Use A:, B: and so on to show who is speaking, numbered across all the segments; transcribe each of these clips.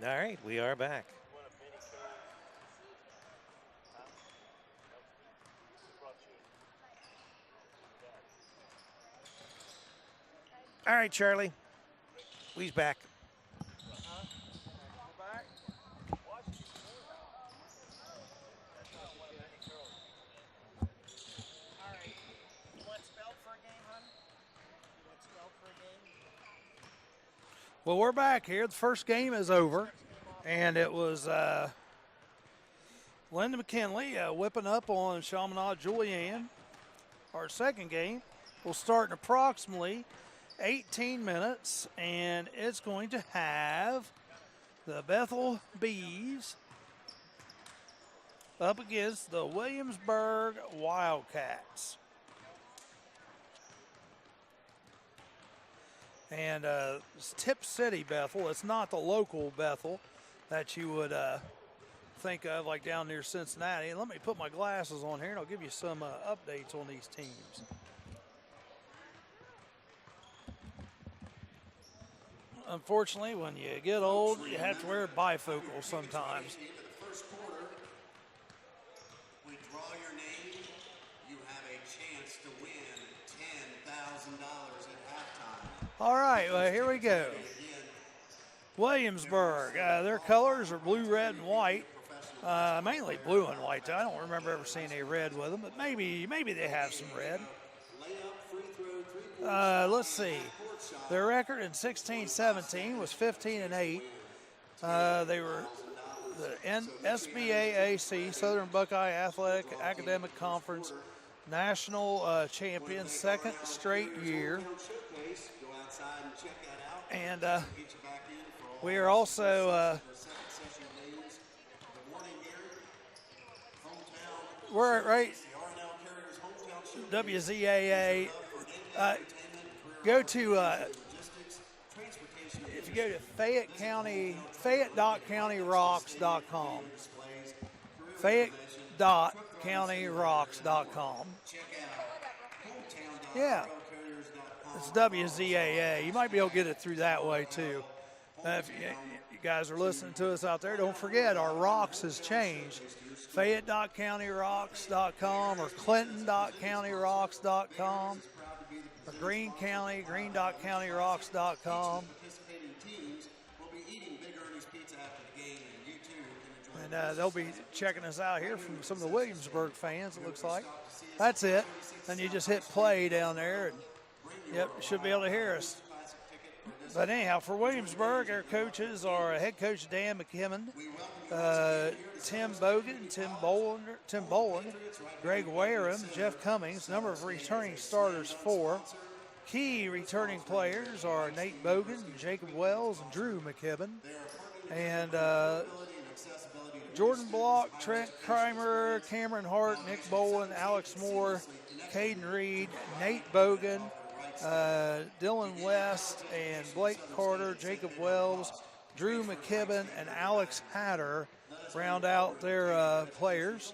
A: All right, we are back. All right, Charlie. We's back.
B: Well, we're back here. The first game is over, and it was Linda McKinley whipping up on Chaminade Julianne. Our second game will start in approximately 18 minutes, and it's going to have the Bethel Bees up against the Williamsburg Wildcats. And it's Tip City Bethel. It's not the local Bethel that you would think of like down near Cincinnati. And let me put my glasses on here and I'll give you some updates on these teams. Unfortunately, when you get old, you have to wear bifocals sometimes. All right, well, here we go. Williamsburg, their colors are blue, red, and white. Mainly blue and white. I don't remember ever seeing any red with them, but maybe they have some red. Let's see. Their record in 16-17 was 15-8. They were the SBAAC, Southern Buckeye Athletic Academic Conference national champions, second straight year. And we are also we're right WZAA. Go to if you go to Fayette.CountyRocks.com. Fayette.CountyRocks.com. Yeah. It's WZAA. You might be able to get it through that way, too. If you guys are listening to us out there, don't forget our rocks has changed. Fayette.CountyRocks.com or Clinton.CountyRocks.com or Greene County, Greene.CountyRocks.com. And they'll be checking us out here from some of the Williamsburg fans, it looks like. That's it. Then you just hit play down there and yep, should be able to hear us. But anyhow, for Williamsburg, our coaches are head coach Dan McKimmon, Tim Bogan, Tim Boland, Greg Wareham, Jeff Cummings. Number of returning starters, 4. Key returning players are Nate Bogan, Jacob Wells, and Drew McKibbin. And Jordan Block, Trent Kramer, Cameron Hart, Nick Boland, Alex Moore, Caden Reed, Nate Bogan, Dylan West, and Blake Carter, Jacob Wells, Drew McKibbin, and Alex Hatter round out their players.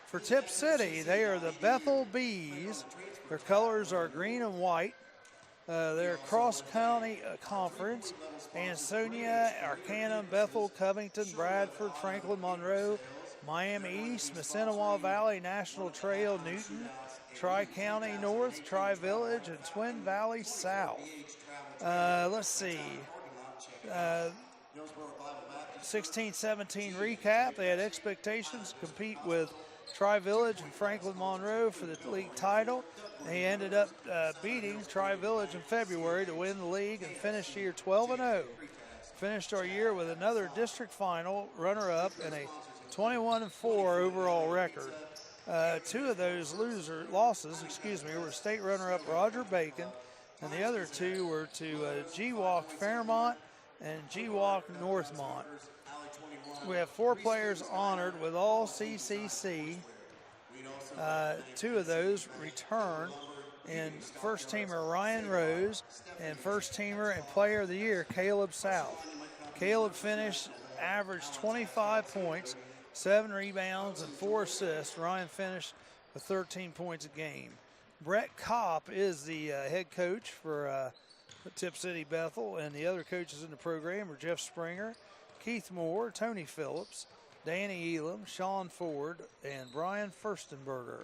B: For Tip City, they are the Bethel Bees. Their colors are green and white. They're cross-county conference. Ansonia, Arcanum, Bethel, Covington, Bradford, Franklin, Monroe, Miami East, Mississinawa Valley, National Trail, Newton, Tri-County North, Tri-Village, and Twin Valley South. Let's see. 16-17 recap. They had expectations to compete with Tri-Village and Franklin Monroe for the league title. They ended up beating Tri-Village in February to win the league and finished year 12-0. Finished our year with another district final runner-up and a 21-4 overall record. 2 of those losses were state runner-up Roger Bacon, and the other 2 were to GWalk Fairmont and GWalk Northmont. We have 4 players honored with all CCC. 2 of those return, and first-teamer Ryan Rose and first-teamer and player of the year Caleb South. Caleb averaged 25 points, 7 rebounds, and 4 assists. Ryan finished with 13 points a game. Brett Kopp is the head coach for Tip City Bethel, and the other coaches in the program are Jeff Springer, Keith Moore, Tony Phillips, Danny Elam, Sean Ford, and Brian Furstenberger.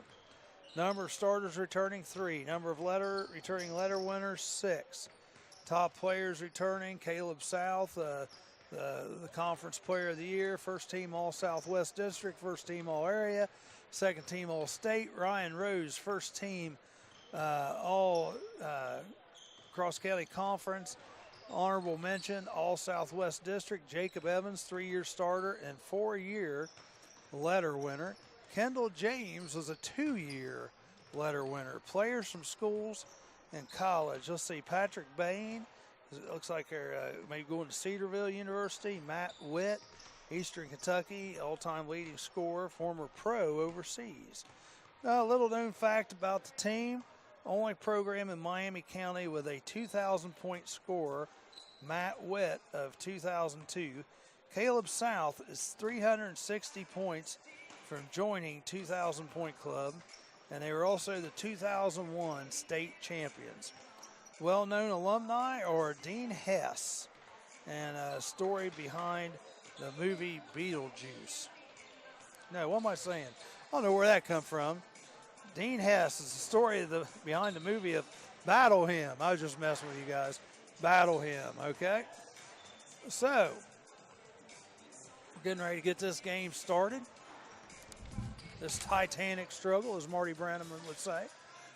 B: Number of starters returning 3. Number of returning letter winners 6. Top players returning: Caleb South, the conference player of the year, first team all Southwest District, first team all area, second team all state. Ryan Rose, first team all cross county conference, honorable mention all Southwest District. Jacob Evans, 3-year starter and 4-year letter winner. Kendall James was a 2-year letter winner. Players from schools and college. Let's see, Patrick Bain, it looks like they're maybe going to Cedarville University. Matt Witt, Eastern Kentucky, all-time leading scorer, former pro overseas. A little known fact about the team: only program in Miami County with a 2,000-point scorer, Matt Witt of 2002. Caleb South is 360 points from joining 2,000-point club, and they were also the 2001 state champions. Well-known alumni are Dean Hess, and a story behind the movie Beetlejuice. No, what am I saying? I don't know where that come from. Dean Hess is the story behind the movie of Battle Hymn. I was just messing with you guys. Battle Hymn, okay? So, we're getting ready to get this game started. This titanic struggle, as Marty Brannaman would say.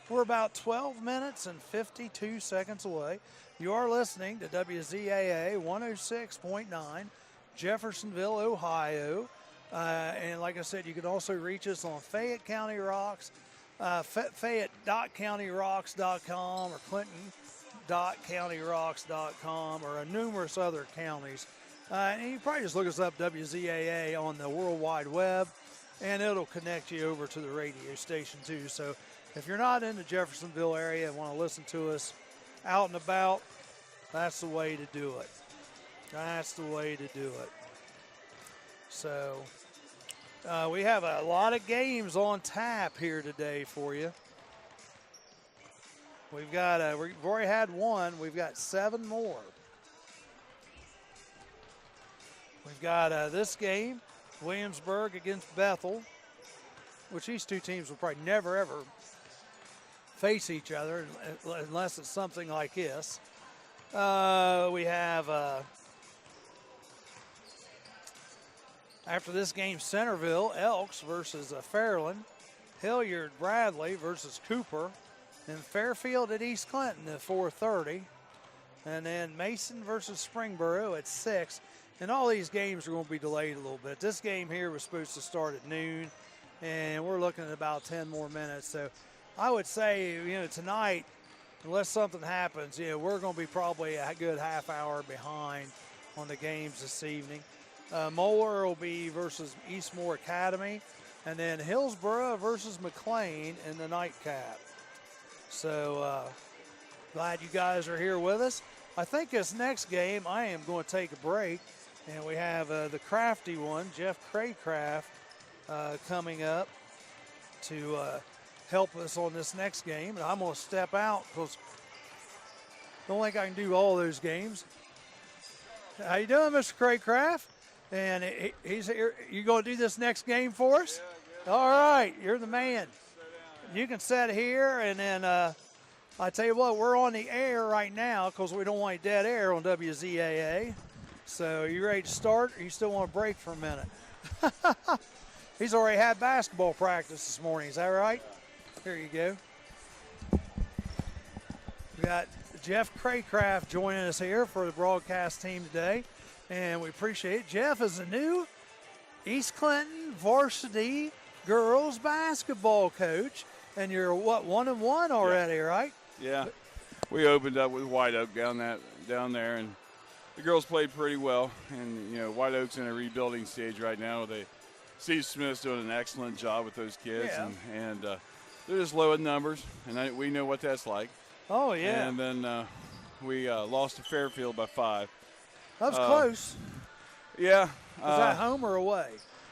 B: We're about 12 minutes and 52 seconds away. You are listening to WZAA 106.9, Jeffersonville, Ohio. And like I said, you can also reach us on Fayette County Rocks, Fayette.CountyRocks.com or Clinton.CountyRocks.com or numerous other counties. And you probably just look us up, WZAA, on the World Wide Web, and it'll connect you over to the radio station too. So if you're not in the Jeffersonville area and want to listen to us out and about, that's the way to do it. That's the way to do it. So we have a lot of games on tap here today for you. We've got we've already had one. We've got 7 more. We've got this game, Williamsburg against Bethel, which these two teams will probably never ever face each other unless it's something like this. We have after this game, Centerville Elks versus Fairland, Hilliard Bradley versus Cooper, and Fairfield at East Clinton at 4:30, and then Mason versus Springboro at 6. And all these games are going to be delayed a little bit. This game here was supposed to start at noon, and we're looking at about 10 more minutes. So I would say, tonight, unless something happens, we're going to be probably a good half hour behind on the games this evening. Moeller will be versus Eastmore Academy, and then Hillsborough versus McLean in the nightcap. So glad you guys are here with us. I think this next game, I am going to take a break, and we have the crafty one, Jeff Craycraft, coming up to help us on this next game. And I'm going to step out because I don't think I can do all those games. How you doing, Mr. Craycraft? And he's here. You going to do this next game for us? Yeah, all right, you're the man. You can sit here, and then I tell you what, we're on the air right now because we don't want dead air on WZAA. So you ready to start, or you still want to break for a minute? He's already had basketball practice this morning. Is that right? Here you go. We got Jeff Craycraft joining us here for the broadcast team today, and we appreciate it. Jeff is a new East Clinton varsity girls basketball coach, and you're, 1-1 already, right?
C: Yeah. We opened up with White Oak down there, and the girls played pretty well. And, White Oak's in a rebuilding stage right now. Steve Smith's doing an excellent job with those kids,
B: yeah.
C: and they're just low in numbers, and we know what that's like.
B: Oh, yeah.
C: And then we lost to Fairfield by 5.
B: That was close.
C: Yeah.
B: Was that home or away?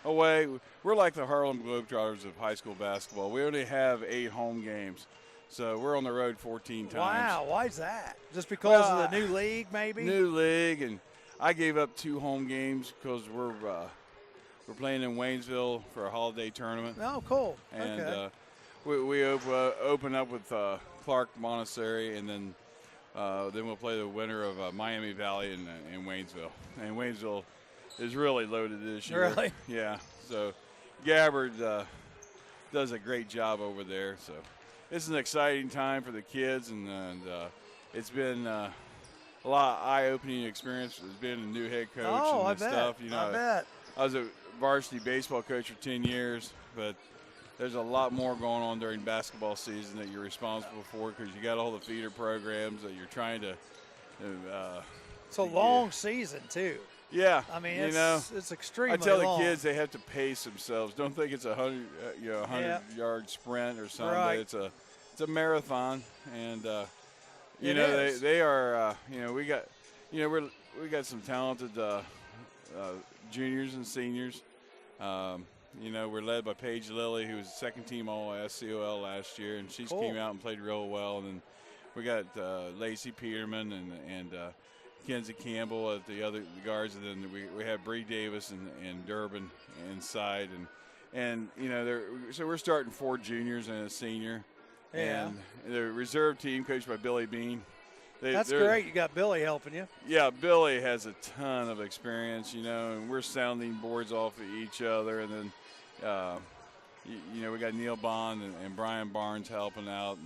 C: Away. We're like the Harlem Globetrotters of high school basketball. We only have 8 home games. So we're on the road 14 times.
B: Wow, why is that? Just because of the new league, maybe?
C: New league, and I gave up 2 home games because we're playing in Waynesville for a holiday tournament.
B: Oh, cool.
C: And
B: Okay.
C: we open up with Clark Montessori, and then we'll play the winner of Miami Valley in Waynesville. And Waynesville is really loaded this year.
B: Really?
C: Yeah. So Gabbard does a great job over there. So it's an exciting time for the kids, and it's been a lot of eye-opening experience as being a new head coach
B: Oh,
C: and
B: I
C: this
B: bet.
C: stuff. You know,
B: I bet.
C: I was a varsity baseball coach for 10 years, but there's a lot more going on during basketball season that you're responsible for because you got all the feeder programs that you're trying to.
B: It's a long season too.
C: Yeah,
B: I mean, it's extremely
C: I tell
B: long.
C: the kids they have to pace themselves. Don't think it's a 100-yard sprint or something.
B: Right.
C: But it's a marathon, and
B: It
C: know
B: is.
C: they are. We got we got some talented juniors and seniors. We're led by Paige Lilly, who was second team All SCOL last year, and she's
B: Cool.
C: came out and played real well. And then we got Lacey Peterman and Kenzie Campbell at the guards, and then we have Bree Davis and Durbin inside, and so we're starting 4 juniors and a senior,
B: Yeah.
C: and the reserve team coached by Billy Bean.
B: That's great. You got Billy helping you.
C: Yeah, Billy has a ton of experience, and we're sounding boards off of each other, and then we got Neil Bond and Brian Barnes helping out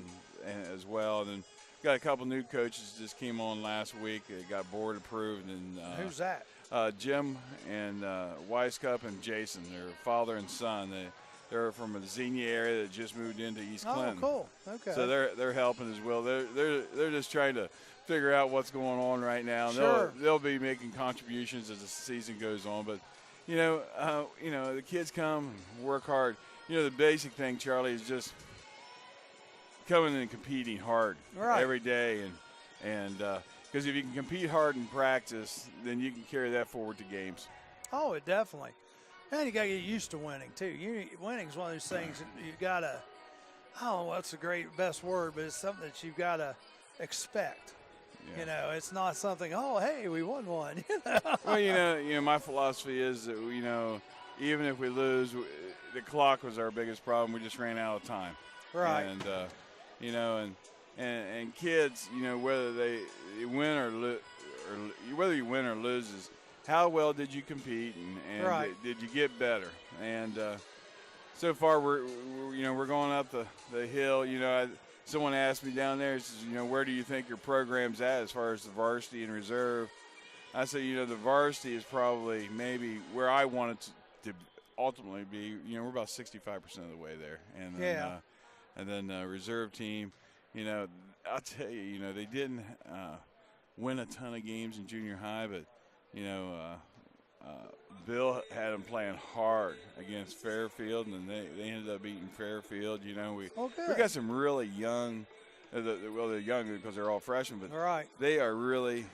C: and as well, and then got a couple new coaches just came on last week. They got board approved, and
B: Who's that?
C: Jim and Weiskup and Jason. They're father and son. They're from the Xenia area that just moved into East Clinton.
B: Oh, cool. Okay.
C: So they're helping as well. They're just trying to figure out what's going on right now. And
B: Sure.
C: They'll be making contributions as the season goes on. But the kids come and work hard. The basic thing, Charlie, is just coming and competing hard every day, and because if you can compete hard in practice, then you can carry that forward to games.
B: Oh, it definitely. And you got to get used to winning, too. Winning's one of those things that you got to, I don't know what's the best word, but it's something that you've got to expect.
C: Yeah.
B: It's not something, oh, hey, we won one.
C: Well, my philosophy is that, even if we lose, the clock was our biggest problem. We just ran out of time.
B: Right.
C: And, and kids, whether they win or whether you win or lose is how well did you compete and
B: Right.
C: did you get better? And so far we're going up the hill. Someone asked me down there, says, where do you think your program's at as far as the varsity and reserve? I said, the varsity is probably maybe where I want it to ultimately be. We're about 65% of the way there. And then, and then reserve team, I'll tell you, they didn't win a ton of games in junior high, but, Bill had them playing hard against Fairfield, and they ended up beating Fairfield. We got some really young, they're young because they're all freshmen, but they are really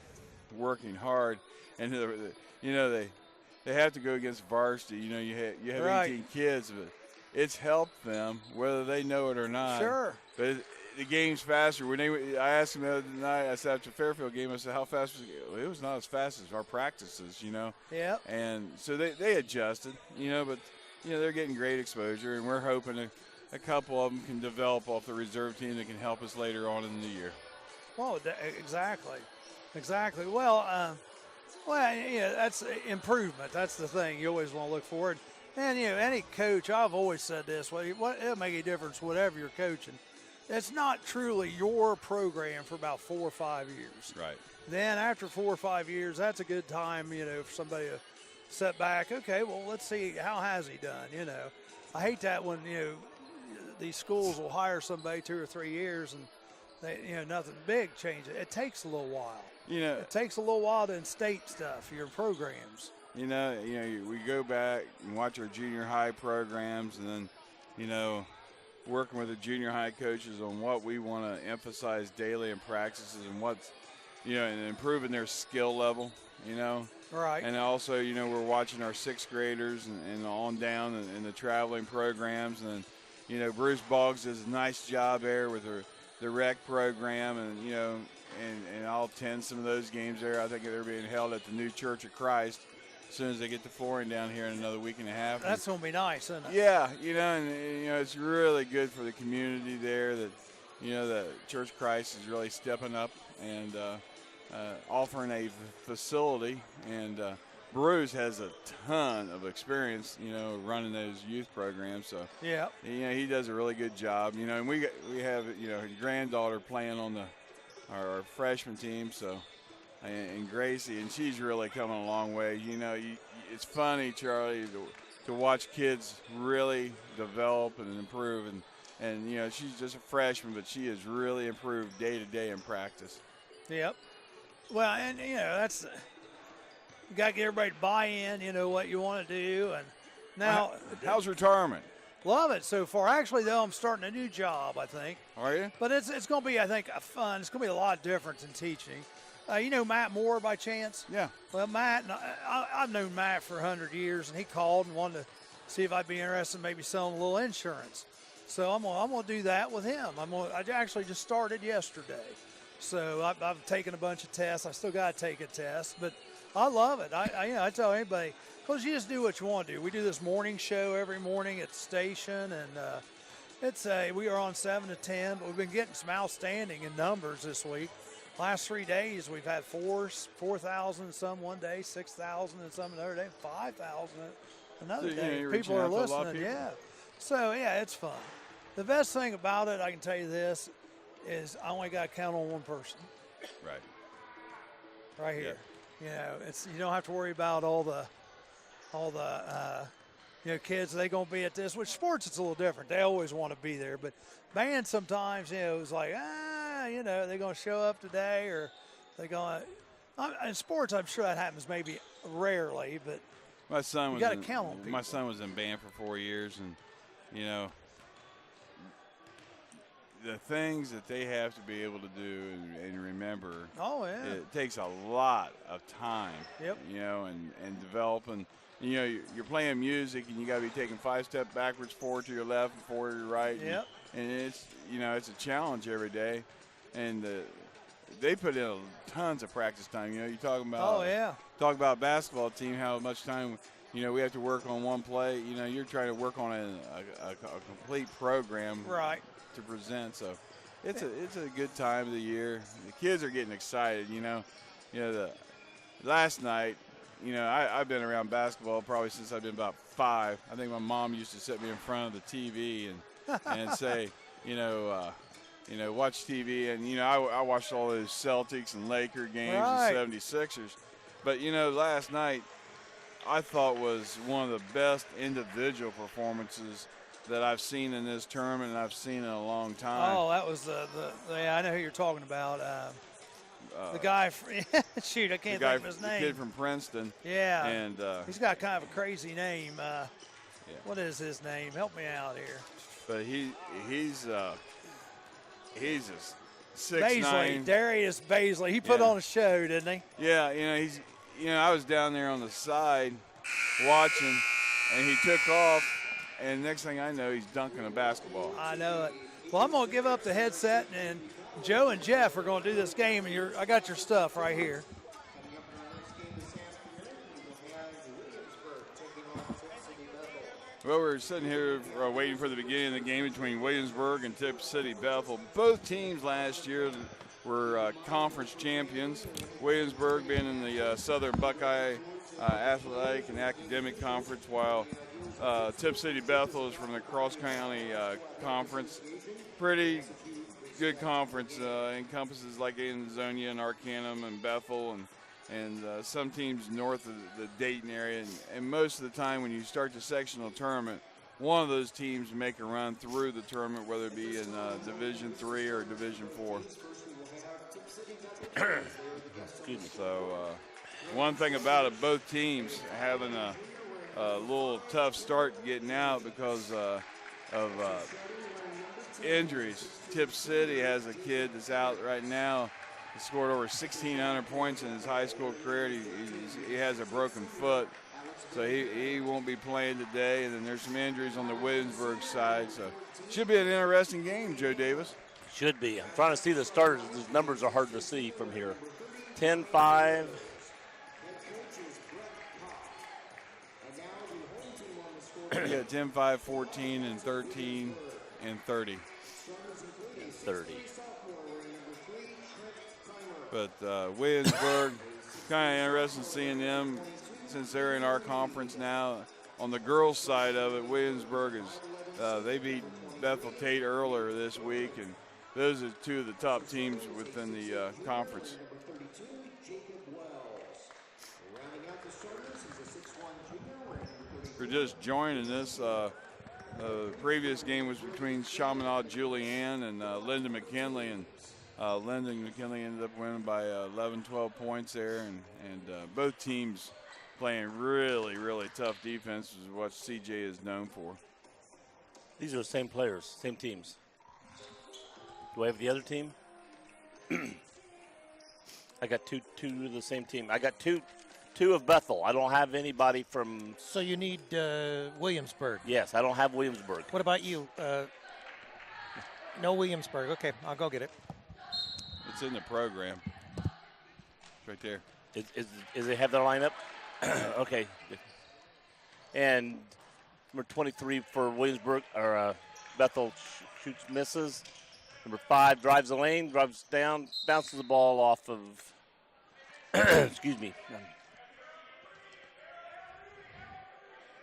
C: working hard, and they have to go against varsity. You have 18 kids, but it's helped them whether they know it or not.
B: Sure.
C: But the game's faster. I asked them the other night, I said after the Fairfield game, I said, how fast was it? It was not as fast as our practices,
B: Yeah.
C: And so they adjusted, but, they're getting great exposure, and we're hoping a couple of them can develop off the reserve team that can help us later on in the year.
B: Well, exactly. Well, that's improvement. That's the thing. You always want to look forward. And, any coach, I've always said this, it'll make a difference whatever you're coaching. It's not truly your program for about 4 or 5 years.
C: Right.
B: Then after 4 or 5 years, that's a good time, for somebody to sit back. Okay, well, let's see, how has he done, I hate that when, these schools will hire somebody 2 or 3 years and they, nothing big changes. It takes a little while. It takes a little while to instate stuff, your programs.
C: We go back and watch our junior high programs, and then, working with the junior high coaches on what we want to emphasize daily in practices and what's, and improving their skill level,
B: Right.
C: And also, we're watching our 6th graders and on down in the traveling programs. And, Bruce Boggs does a nice job there with the rec program. And, and I'll attend some of those games there. I think they're being held at the new Church of Christ as soon as they get the flooring down here in another week and a half.
B: That's going to be nice, isn't it?
C: Yeah, it's really good for the community there that, the Church of Christ is really stepping up and offering a facility. And Bruce has a ton of experience, running those youth programs. So,
B: yeah,
C: he does a really good job. And we have, his granddaughter playing on our freshman team. So, and Gracie, and she's really coming a long way. It's funny, Charlie, to watch kids really develop and improve. And she's just a freshman, but she has really improved day to day in practice.
B: Yep. Well, and that's you got to get everybody to buy in. What you want to do, and now
C: how's retirement?
B: Love it so far. Actually, though, I'm starting a new job, I think.
C: Are you?
B: But it's going to be, I think, fun. It's going to be a lot different in teaching. Matt Moore by chance?
C: Yeah.
B: Well, Matt, I've known Matt for 100 years, and he called and wanted to see if I'd be interested in maybe selling a little insurance. So I'm gonna do that with him. I actually just started yesterday. So I've taken a bunch of tests. I still got to take a test, but I love it. I tell anybody, because you just do what you want to do. We do this morning show every morning at the station, and we are on 7 to 10. But we've been getting some outstanding in numbers this week. Last 3 days, we've had 4,000 some one day, 6,000 and some another day, 5,000 another day. People are listening, yeah. So, yeah, it's fun. The best thing about it, I can tell you this, is I only got to count on one person.
C: Right.
B: Right here. Yeah. You don't have to worry about all the kids. They're going to be at this. With sports, it's a little different. They always want to be there. But band sometimes, it's like, they're going to show up today or they're going to. In sports, I'm sure that happens maybe rarely, but
C: my son
B: you got to count on people.
C: My son was in band for 4 years, and, the things that they have to be able to do and remember.
B: Oh, yeah.
C: It takes a lot of time.
B: Yep.
C: And develop. And, you're playing music, and you got to be taking 5 steps backwards, 4 to your left, and 4 to your right.
B: Yep.
C: And it's, it's a challenge every day. And they put in tons of practice time. You talking about.
B: Oh, yeah.
C: Talk about basketball team, how much time, we have to work on one play. You're trying to work on a complete program.
B: Right.
C: To present, so it's a good time of the year. The kids are getting excited. The last night, I've been around basketball probably since I've been about 5. I think my mom used to sit me in front of the TV and say, watch TV, and I watched all those Celtics and Laker games and 76ers. But last night I thought was one of the best individual performances that I've seen in this tournament, and I've seen in a long time.
B: Oh, that was I know who you're talking about. The guy, shoot, I can't think of his name.
C: The kid from Princeton.
B: Yeah.
C: And
B: he's got kind of a crazy name. What is his name? Help me out here.
C: But he's a 6'9".
B: Baisley, Darius Baisley. He put on a show, didn't he?
C: Yeah, he's. I was down there on the side watching, and he took off. And next thing I know, he's dunking a basketball.
B: I know it. Well, I'm going to give up the headset, and Joe and Jeff are going to do this game, and I got your stuff right here.
C: Well, we're sitting here waiting for the beginning of the game between Williamsburg and Tip City Bethel. Both teams last year were conference champions. Williamsburg being in the Southern Buckeye Athletic and Academic Conference, while Tip City Bethel is from the Cross County Conference. Pretty good conference. Encompasses like Anzonia and Arcanum and Bethel and some teams north of the Dayton area. And most of the time when you start the sectional tournament, one of those teams make a run through the tournament, whether it be in Division III or Division IV. Excuse me. So one thing about it, both teams having a little tough start getting out because of injuries. Tip City has a kid that's out right now. He scored over 1,600 points in his high school career. He has a broken foot, so he won't be playing today. And then there's some injuries on the Williamsburg side, so should be an interesting game, Joe Davis.
D: Should be. I'm trying to see the starters. These numbers are hard to see from here. 10-5.
C: Yeah, 10, 5, 14, and 13, and 30.
D: 30.
C: But Williamsburg, kind of interesting seeing them since they're in our conference now. On the girls' side of it, Williamsburg they beat Bethel Tate earlier this week, and those are two of the top teams within the conference. For just joining us, the previous game was between Chaminade Julianne and Lyndon McKinley, and Lyndon McKinley ended up winning by 11, 12 points there, and both teams playing really, really tough defense, is what CJ is known for.
D: These are the same players, same teams. Do I have the other team? I got two of the same team. I got two of Bethel. I don't have anybody from.
A: So you need Williamsburg.
D: Yes, I don't have Williamsburg.
A: What about you? No Williamsburg. Okay, I'll go get it.
C: It's in the program. It's right there.
D: Is they have their lineup? Okay. And number 23 for Williamsburg, or Bethel shoots, misses. Number 5 drives the lane, drives down, bounces the ball off of, excuse me.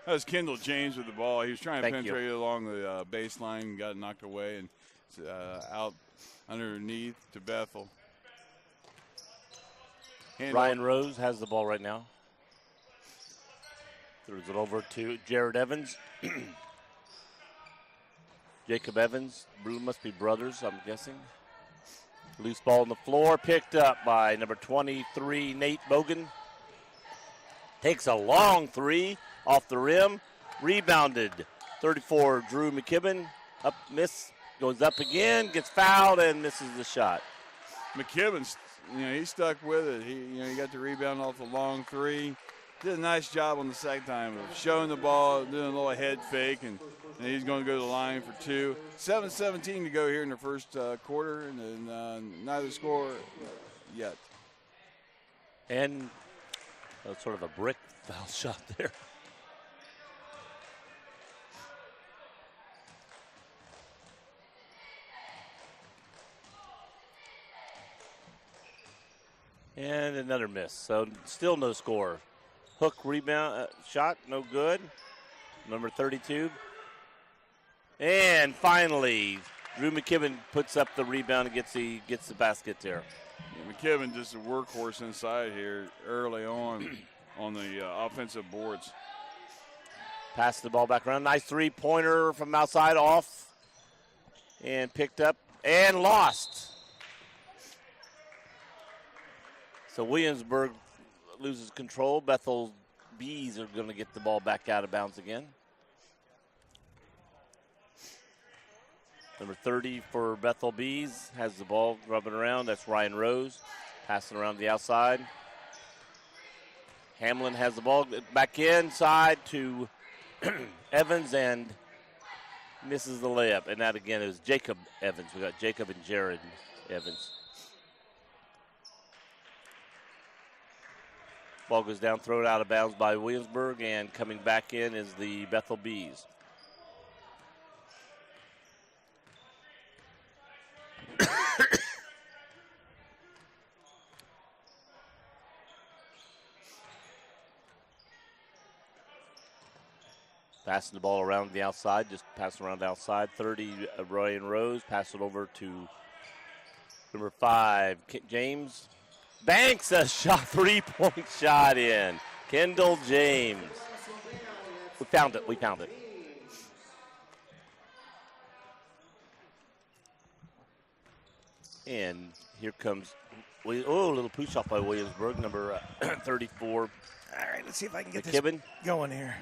C: That was Kendall James with the ball. He was trying to
D: Thank
C: penetrate
D: you.
C: it along the baseline and got it knocked away, and it's out underneath to Bethel.
D: Ryan Rose has the ball right now. Throws it over to Jared Evans. Jacob Evans, must be brothers, I'm guessing. Loose ball on the floor, picked up by number 23, Nate Bogan. Takes a long three off the rim. Rebounded. 34, Drew McKibben. Up, miss, goes up again, gets fouled, and misses the shot.
C: McKibben, he stuck with it. He got the rebound off the long three. Did a nice job on the second time of showing the ball, doing a little head fake, and he's going to go to the line for 2. 7:17 to go here in the first quarter, and neither score yet.
D: And sort of a brick foul shot there. And another miss. So still no score. Hook rebound shot, no good. Number 32. And finally, Drew McKibben puts up the rebound and gets the basket there.
C: Yeah, McKibben just a workhorse inside here early on the offensive boards.
D: Pass the ball back around. Nice three-pointer from outside off. And picked up and lost. So Williamsburg loses control. Bethel Bees are going to get the ball back out of bounds again. Number 30 for Bethel Bees has the ball rubbing around. That's Ryan Rose passing around the outside. Hamlin has the ball back inside to Evans and misses the layup. And that again is Jacob Evans. We got Jacob and Jared Evans. Ball goes down, thrown out of bounds by Williamsburg, and coming back in is the Bethel Bees. Passing the ball around the outside, just passing around the outside. 30, Ryan Rose, pass it over to number 5, James. Banks a shot, 3-point shot in. Kendall James. We found it. And here comes, a little push off by Williamsburg, number 34.
A: All right, let's see if I can get
D: McKibben.
A: this going here.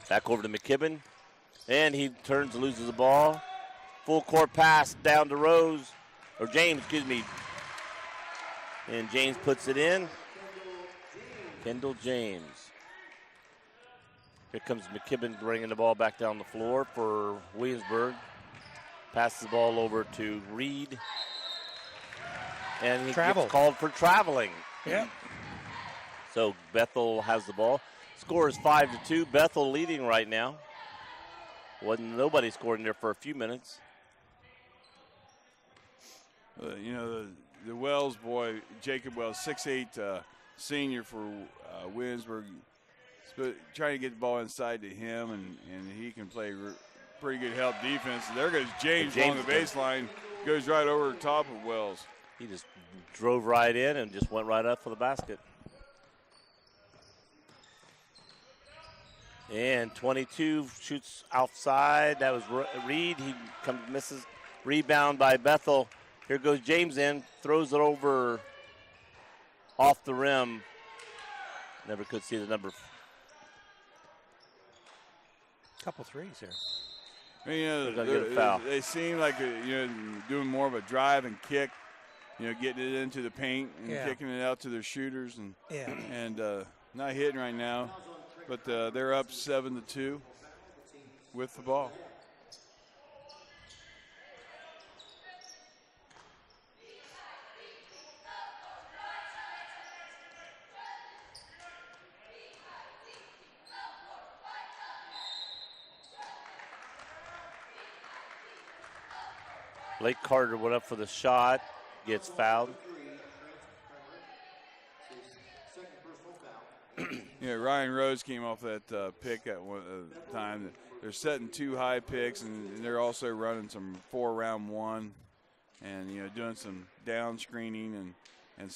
D: Back over to McKibben. And he turns and loses the ball. Full court pass down to Rose, or James, excuse me. And James puts it in. Kendall James. Here comes McKibben bringing the ball back down the floor for Williamsburg. Passes the ball over to Reed. And he
A: Travel.
D: gets called for traveling.
A: Yeah.
D: So Bethel has the ball. Score is 5-2. Bethel leading right now. Wasn't nobody scoring there for a few minutes.
C: The Wells boy, Jacob Wells, 6'8", senior for Williamsburg, trying to get the ball inside to him, and he can play pretty good help defense. And there goes James along the baseline, goes right over the top of Wells.
D: He just drove right in and just went right up for the basket. And 22 shoots outside. That was Reed. He misses. Rebound by Bethel. Here goes James in. Throws it over off the rim. Never could see the number.
A: Couple threes here.
C: They seem like doing more of a drive and kick. Getting it into the paint and kicking it out to their shooters and not hitting right now. But they're up 7-2 with the ball.
D: Blake Carter went up for the shot, gets fouled.
C: Ryan Rose came off that pick at one time. They're setting 2 high picks, and they're also running some 4-round 1, and doing some down screening and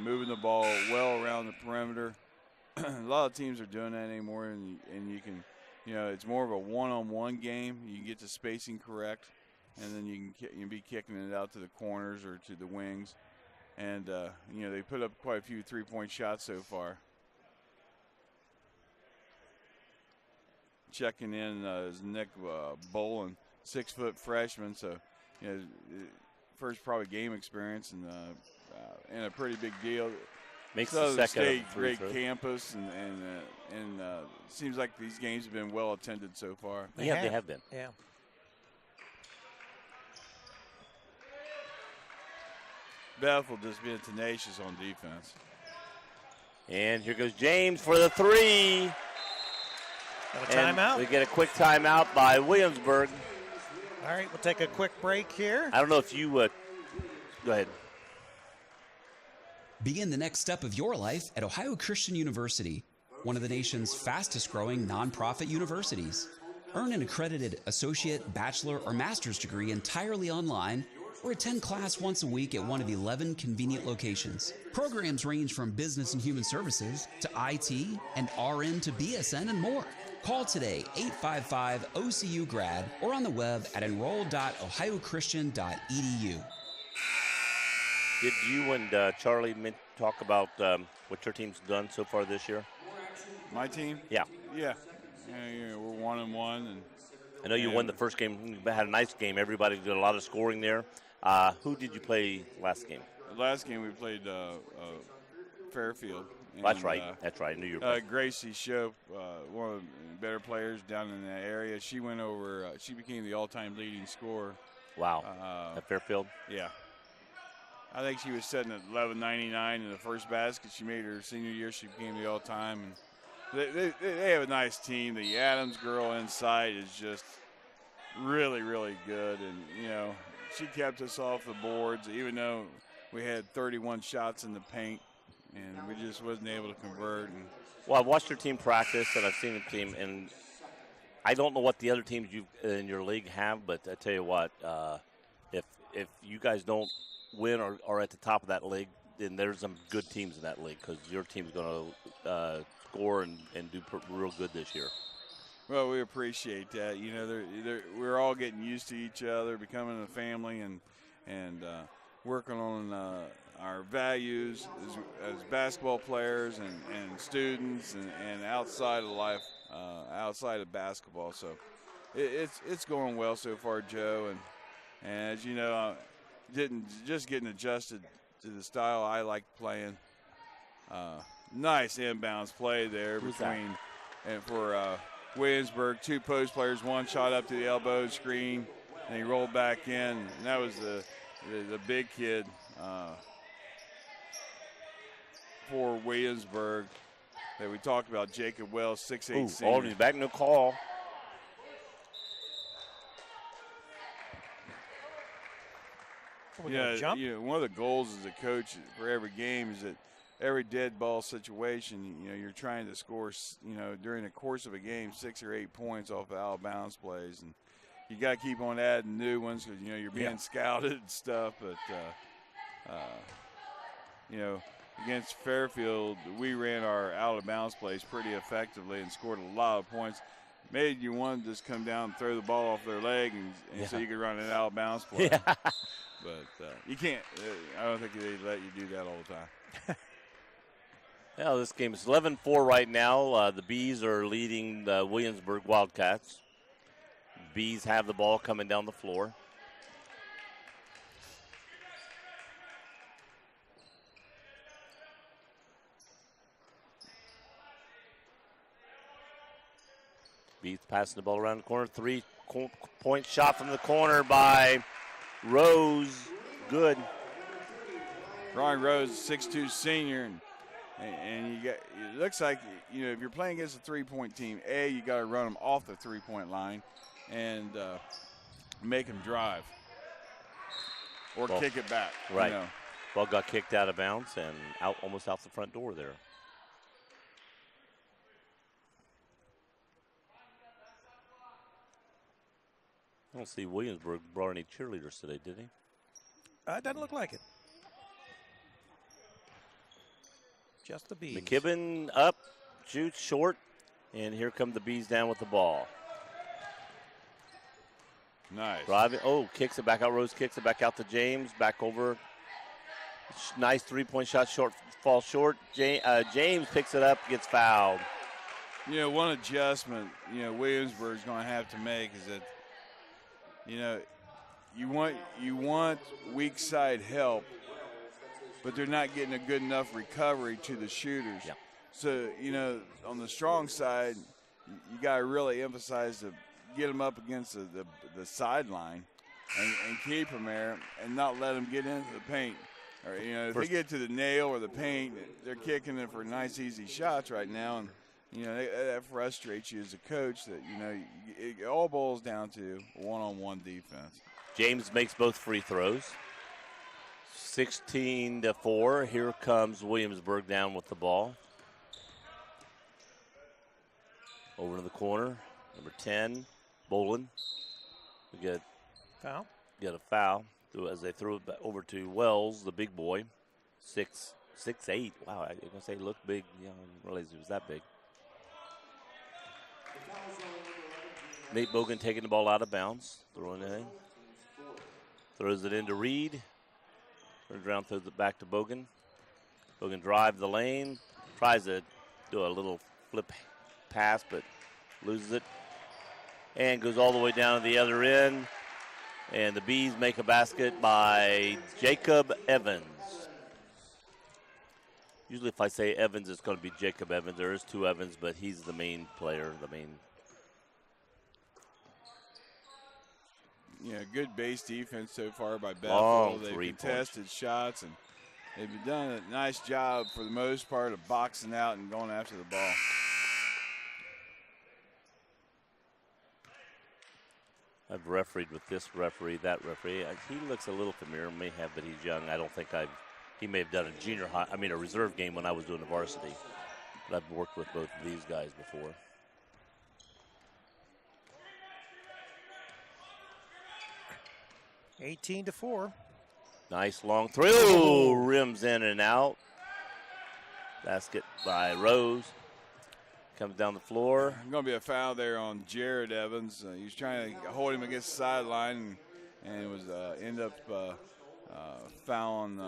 C: moving the ball well around the perimeter. A lot of teams are doing that anymore, and you can, it's more of a one-on-one game. You can get the spacing correct, and then you can be kicking it out to the corners or to the wings, and they put up quite a few 3-point shots so far. Checking in is Nick Bolin, 6-foot freshman, so first probably game experience and a pretty big deal.
D: Makes
C: Southern
D: the second
C: State, great campus, and seems like these games have been well attended so far.
D: They have been.
A: Yeah.
C: Bethel just being tenacious on defense.
D: And here goes James for the 3.
A: Got a timeout.
D: We get a quick timeout by Williamsburg.
A: All right, we'll take a quick break here.
D: I don't know if you go ahead.
E: Begin the next step of your life at Ohio Christian University, one of the nation's fastest growing nonprofit universities. Earn an accredited associate, bachelor, or master's degree entirely online, or attend class once a week at one of 11 convenient locations. Programs range from business and human services to IT and RN to BSN and more. Call today, 855-OCU-GRAD, or on the web at enroll.ohiochristian.edu.
D: Did you and Charlie talk about what your team's done so far this year?
C: My team?
D: Yeah.
C: Yeah, we're 1-1, and
D: I know you won the first game. You had a nice game. Everybody did a lot of scoring there. Who did you play last game?
C: Last game we played Fairfield. And,
D: That's right. I knew you were playing.
C: Gracie Shope, one of the better players down in that area. She went over. She became the all-time leading scorer.
D: Wow. At Fairfield?
C: Yeah. I think she was sitting at 11.99 in the first basket she made her senior year. She became the all-time. And they have a nice team. The Adams girl inside is just really, really good. And, she kept us off the boards, even though we had 31 shots in the paint, and we just wasn't able to convert. And
D: well, I've watched your team practice, and I've seen the team, and I don't know what the other teams in your league have, but I tell you what, if you guys don't win or are at the top of that league, then there's some good teams in that league because your team's going to score and do real good this year.
C: Well, we appreciate that. We're all getting used to each other, becoming a family, and working on our values as basketball players and students and outside of life, outside of basketball. So it's going well so far, Joe. And as you know, getting adjusted to the style I like playing. Nice inbounds play there for Williamsburg. 2 post players, 1 shot up to the elbow screen. and he rolled back in. And that was the big kid for Williamsburg that we talked about, Jacob Wells, 6'8" senior.
D: Aldridge back, no call.
A: Yeah, jump?
C: One of the goals as a coach for every game is that every dead ball situation, you're trying to score, during the course of a game, 6 or 8 points off of out of bounds plays. And you got to keep on adding new ones because, you're being scouted and stuff. But, against Fairfield, we ran our out of bounds plays pretty effectively and scored a lot of points. Made you want to just come down and throw the ball off their leg and so you could run an out of bounds play.
D: Yeah.
C: But you can't. I don't think they let you do that all the time.
D: Yeah, this game is 11-4 right now. The Bees are leading the Williamsburg Wildcats. Bees have the ball coming down the floor. Bees passing the ball around the corner. 3-point shot from the corner by Rose. Good.
C: Ryan Rose, 6'2" senior, and you got. It looks like if you're playing against a 3-point team, you got to run them off the 3-point line, and make them drive or kick it back.
D: Right. Ball got kicked out of bounds and almost out the front door there. I don't see Williamsburg brought any cheerleaders today, did he?
A: Doesn't look like it. Just the Bees.
D: McKibben up, shoots short, and here come the Bees down with the ball.
C: Nice.
D: Driving. Kicks it back out. Rose kicks it back out to James. Back over. Nice 3-point shot. Falls short. James picks it up, gets fouled.
C: One adjustment, Williamsburg's going to have to make is that, you want weak side help, but they're not getting a good enough recovery to the shooters.
D: Yeah.
C: So, on the strong side, you got to really emphasize to get them up against the sideline and keep them there and not let them get into the paint. Or, if they get to the nail or the paint, they're kicking it for nice, easy shots right now. And, that frustrates you as a coach that, it all boils down to one-on-one defense.
D: James makes both free throws. 16-4. Here comes Williamsburg down with the ball. Over to the corner. Number 10, Bolin. We get
A: foul.
D: Get a foul as they throw it back over to Wells, the big boy. 6'8". Wow, I was going to say he looked big. I didn't realize he was that big. Nate Bogan taking the ball out of bounds. Throwing it in. Throws it into Reed. Turns around, throws it back to Bogan. Bogan drives the lane. Tries to do a little flip pass, but loses it. And goes all the way down to the other end. And the Bees make a basket by Jacob Evans. Usually if I say Evans, it's going to be Jacob Evans. There is two Evans, but he's the main player,
C: Good base defense so far by Bethel.
D: Long
C: They've
D: 3
C: contested
D: points.
C: shots, and they've done a nice job for the most part of boxing out and going after the ball.
D: I've refereed with this referee, that referee. He looks a little familiar, may have, but he's young. I don't think he may have done a reserve game when I was doing the varsity. But I've worked with both of these guys before.
A: (18-4).
D: Nice long throw, rims in and out. Basket by Rose. Comes down the floor.
C: Going to be a foul there on Jared Evans. He was trying to hold him against the sideline, and it was end up fouling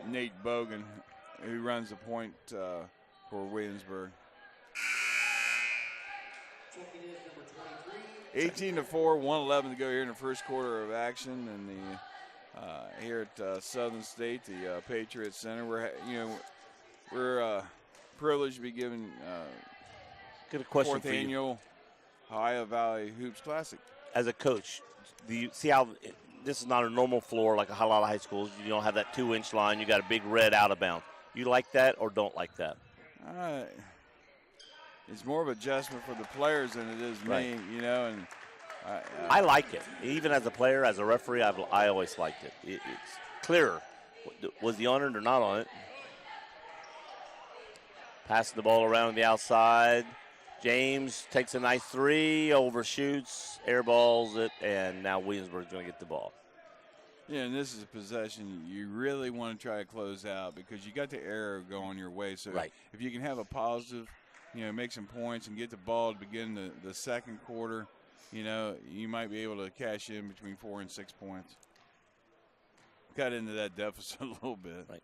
C: Nate Bogan, who runs the point for Williamsburg. 18-4, 1:11 to go here in the first quarter of action, and here at Southern State, the Patriots Center. We're privileged to be given
D: Got a question
C: fourth
D: for you.
C: annual Ohio Valley Hoops Classic.
D: as a coach, do you see how this is not a normal floor like a lot of high schools? You don't have that 2-inch line. You got a big red out of bounds. You like that or don't like that?
C: It's more of adjustment for the players than it is me, you know. And
D: I like it. Even as a player, as a referee, I always liked it. It's clearer. Was he on it or not on it? Passing the ball around the outside. James takes a nice 3, overshoots, airballs it, and now Williamsburg's going to get the ball.
C: Yeah, and this is a possession you really want to try to close out because you got the error going your way. So if you can have a positive, you know, make some points and get the ball to begin the second quarter, you know, you might be able to cash in between 4 and 6 points. Got into that deficit a little bit.
D: Right.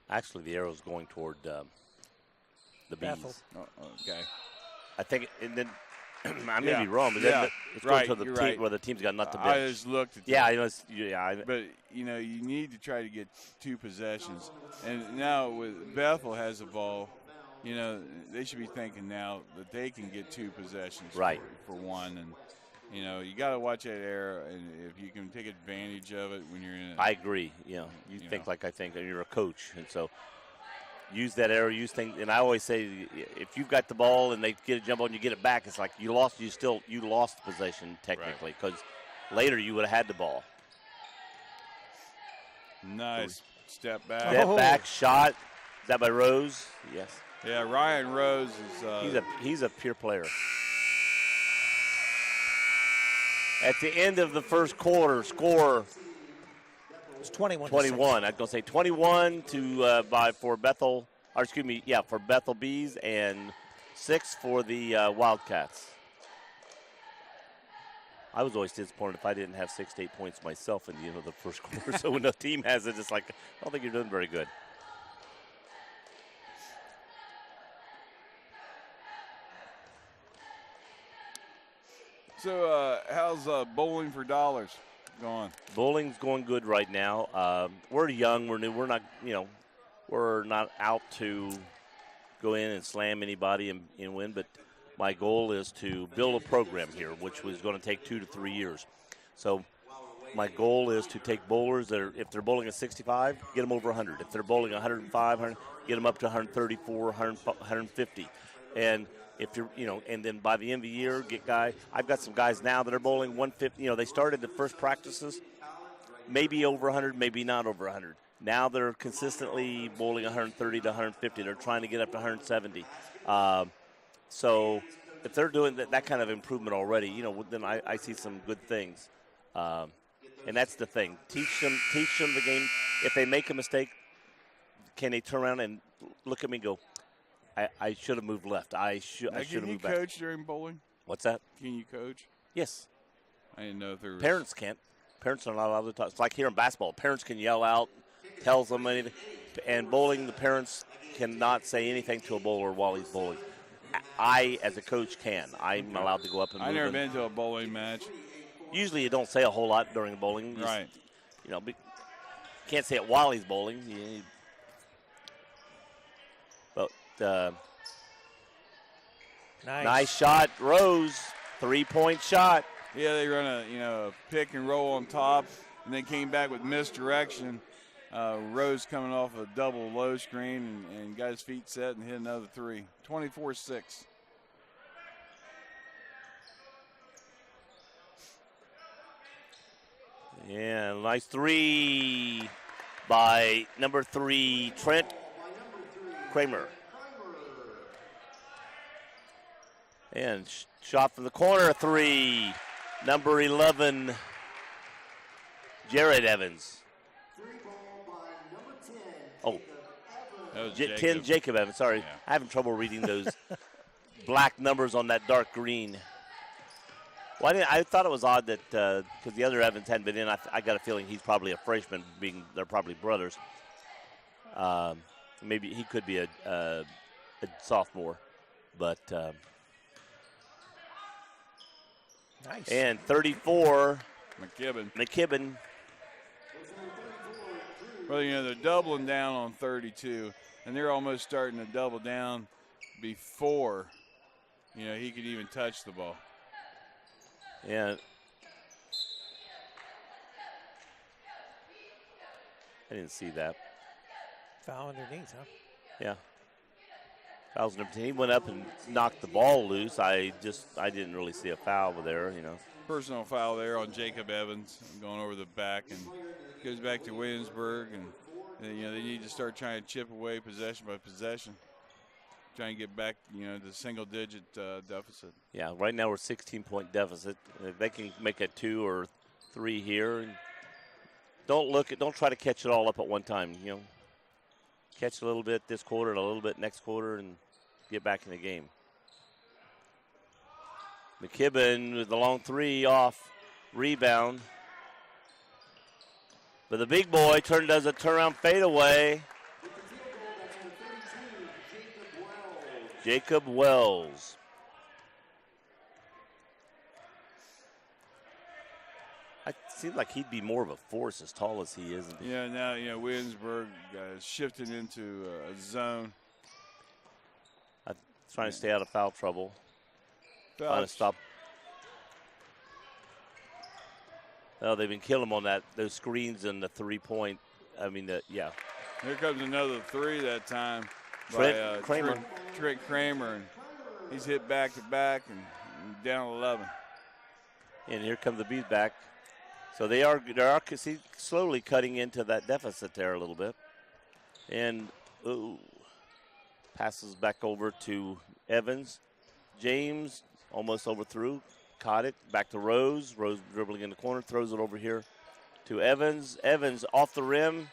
D: Actually, the arrow's going toward the
A: Bethel.
D: Bees.
C: Oh, okay.
D: I think, and then I may be wrong, but then it's going to the team where the team's got nothing to bench.
C: I just looked at
D: that.
C: But, you know, you need to try to get 2 possessions. And now with Bethel has the ball, you know, they should be thinking now that they can get 2 possessions for one. And, you know, you got to watch that error, and if you can take advantage of it when you're in it.
D: I agree. You know, you think like I think, and you're a coach. And so use that error, use things. And I always say if you've got the ball and they get a jump on you, get it back, it's like you lost the possession technically because later you would have had the ball.
C: Nice step back.
D: Step back, shot. Is that by Rose? Yes.
C: Yeah, Ryan Rose is
D: he's a pure player. At the end of the first quarter, score
A: It's 21.
D: 21. I'm going to say 21 for Bethel. Or excuse me, for Bethel Bees and 6 for the Wildcats. I was always disappointed if I didn't have 6 to 8 points myself in the end of the first quarter. So when the team has it, it's like, I don't think you're doing very good.
C: So how's bowling for dollars going?
D: Bowling's going good right now. We're young. We're new. We're not, we're not out to go in and slam anybody and win. But my goal is to build a program here, which was going to take 2 to 3 years. So my goal is to take bowlers that if they're bowling at 65, get them over 100. If they're bowling 105, 100, get them up to 134, 150. And if you're, and then by the end of the year, I've got some guys now that are bowling 150. They started the first practices, maybe over 100, maybe not over 100. Now they're consistently bowling 130 to 150. They're trying to get up to 170. So if they're doing that kind of improvement already, then I see some good things. And that's the thing. Teach them the game. If they make a mistake, can they turn around and look at me and go, I should have moved left. I should have moved back.
C: Can you coach during bowling?
D: What's that?
C: Can you coach?
D: Yes.
C: I didn't know if there was...
D: Parents can't. Parents are not allowed to talk. It's like here in basketball. Parents can yell out, tell them anything. And bowling, the parents cannot say anything to a bowler while he's bowling. I, as a coach, can. I'm allowed to go up and move.
C: I've never been to a bowling match.
D: Usually you don't say a whole lot during bowling.
C: Right.
D: Can't say it while he's bowling. But nice shot, Rose, 3-point shot.
C: Yeah, they run a pick and roll on top, and then came back with misdirection. Rose coming off a double low screen and got his feet set and hit another 3. 24-6.
D: Yeah, nice 3 by number 3, Trent Kramer. And shot from the corner, 3. Number 11, Jared Evans. Oh, 10, Jacob Evans. Sorry, yeah. I'm having trouble reading those black numbers on that dark green. Well, I thought it was odd that because the other Evans hadn't been in, I got a feeling he's probably a freshman, being they're probably brothers. Maybe he could be a sophomore, but.
A: Nice.
D: And 34, McKibben.
C: Well, they're doubling down on 32, and they're almost starting to double down before, he could even touch the ball.
D: And I didn't see that.
A: Foul underneath, huh?
D: Yeah. Fouls number 10. He went up and knocked the ball loose. I didn't really see a foul there, you know.
C: Personal foul there on Jacob Evans going over the back, and goes back to Williamsburg, and you know, they need to start trying to chip away possession by possession, trying to get back, you know, the single-digit deficit.
D: Yeah, right now we're 16-point deficit. If they can make a 2 or 3 here, and don't try to catch it all up at one time. You know, catch a little bit this quarter and a little bit next quarter, and get back in the game. McKibben with the long 3 off, rebound. But the big boy does a turnaround fadeaway. Jacob Wells. It seems like he'd be more of a force as tall as he is.
C: Yeah, now, you know, Williamsburg shifted into a zone.
D: Trying to stay out of foul trouble.
C: Foul.
D: Trying to stop. Well, they've been killing him on those screens and the 3-point. I mean, yeah.
C: Here comes another 3 that time
D: Trent
C: by
D: Kramer.
C: Trent Kramer, and he's hit back to back and down 11.
D: And here come the bees back. So they are slowly cutting into that deficit there a little bit. And passes back over to Evans. James almost overthrew, caught it, back to Rose. Rose dribbling in the corner, throws it over here to Evans. Evans off the rim.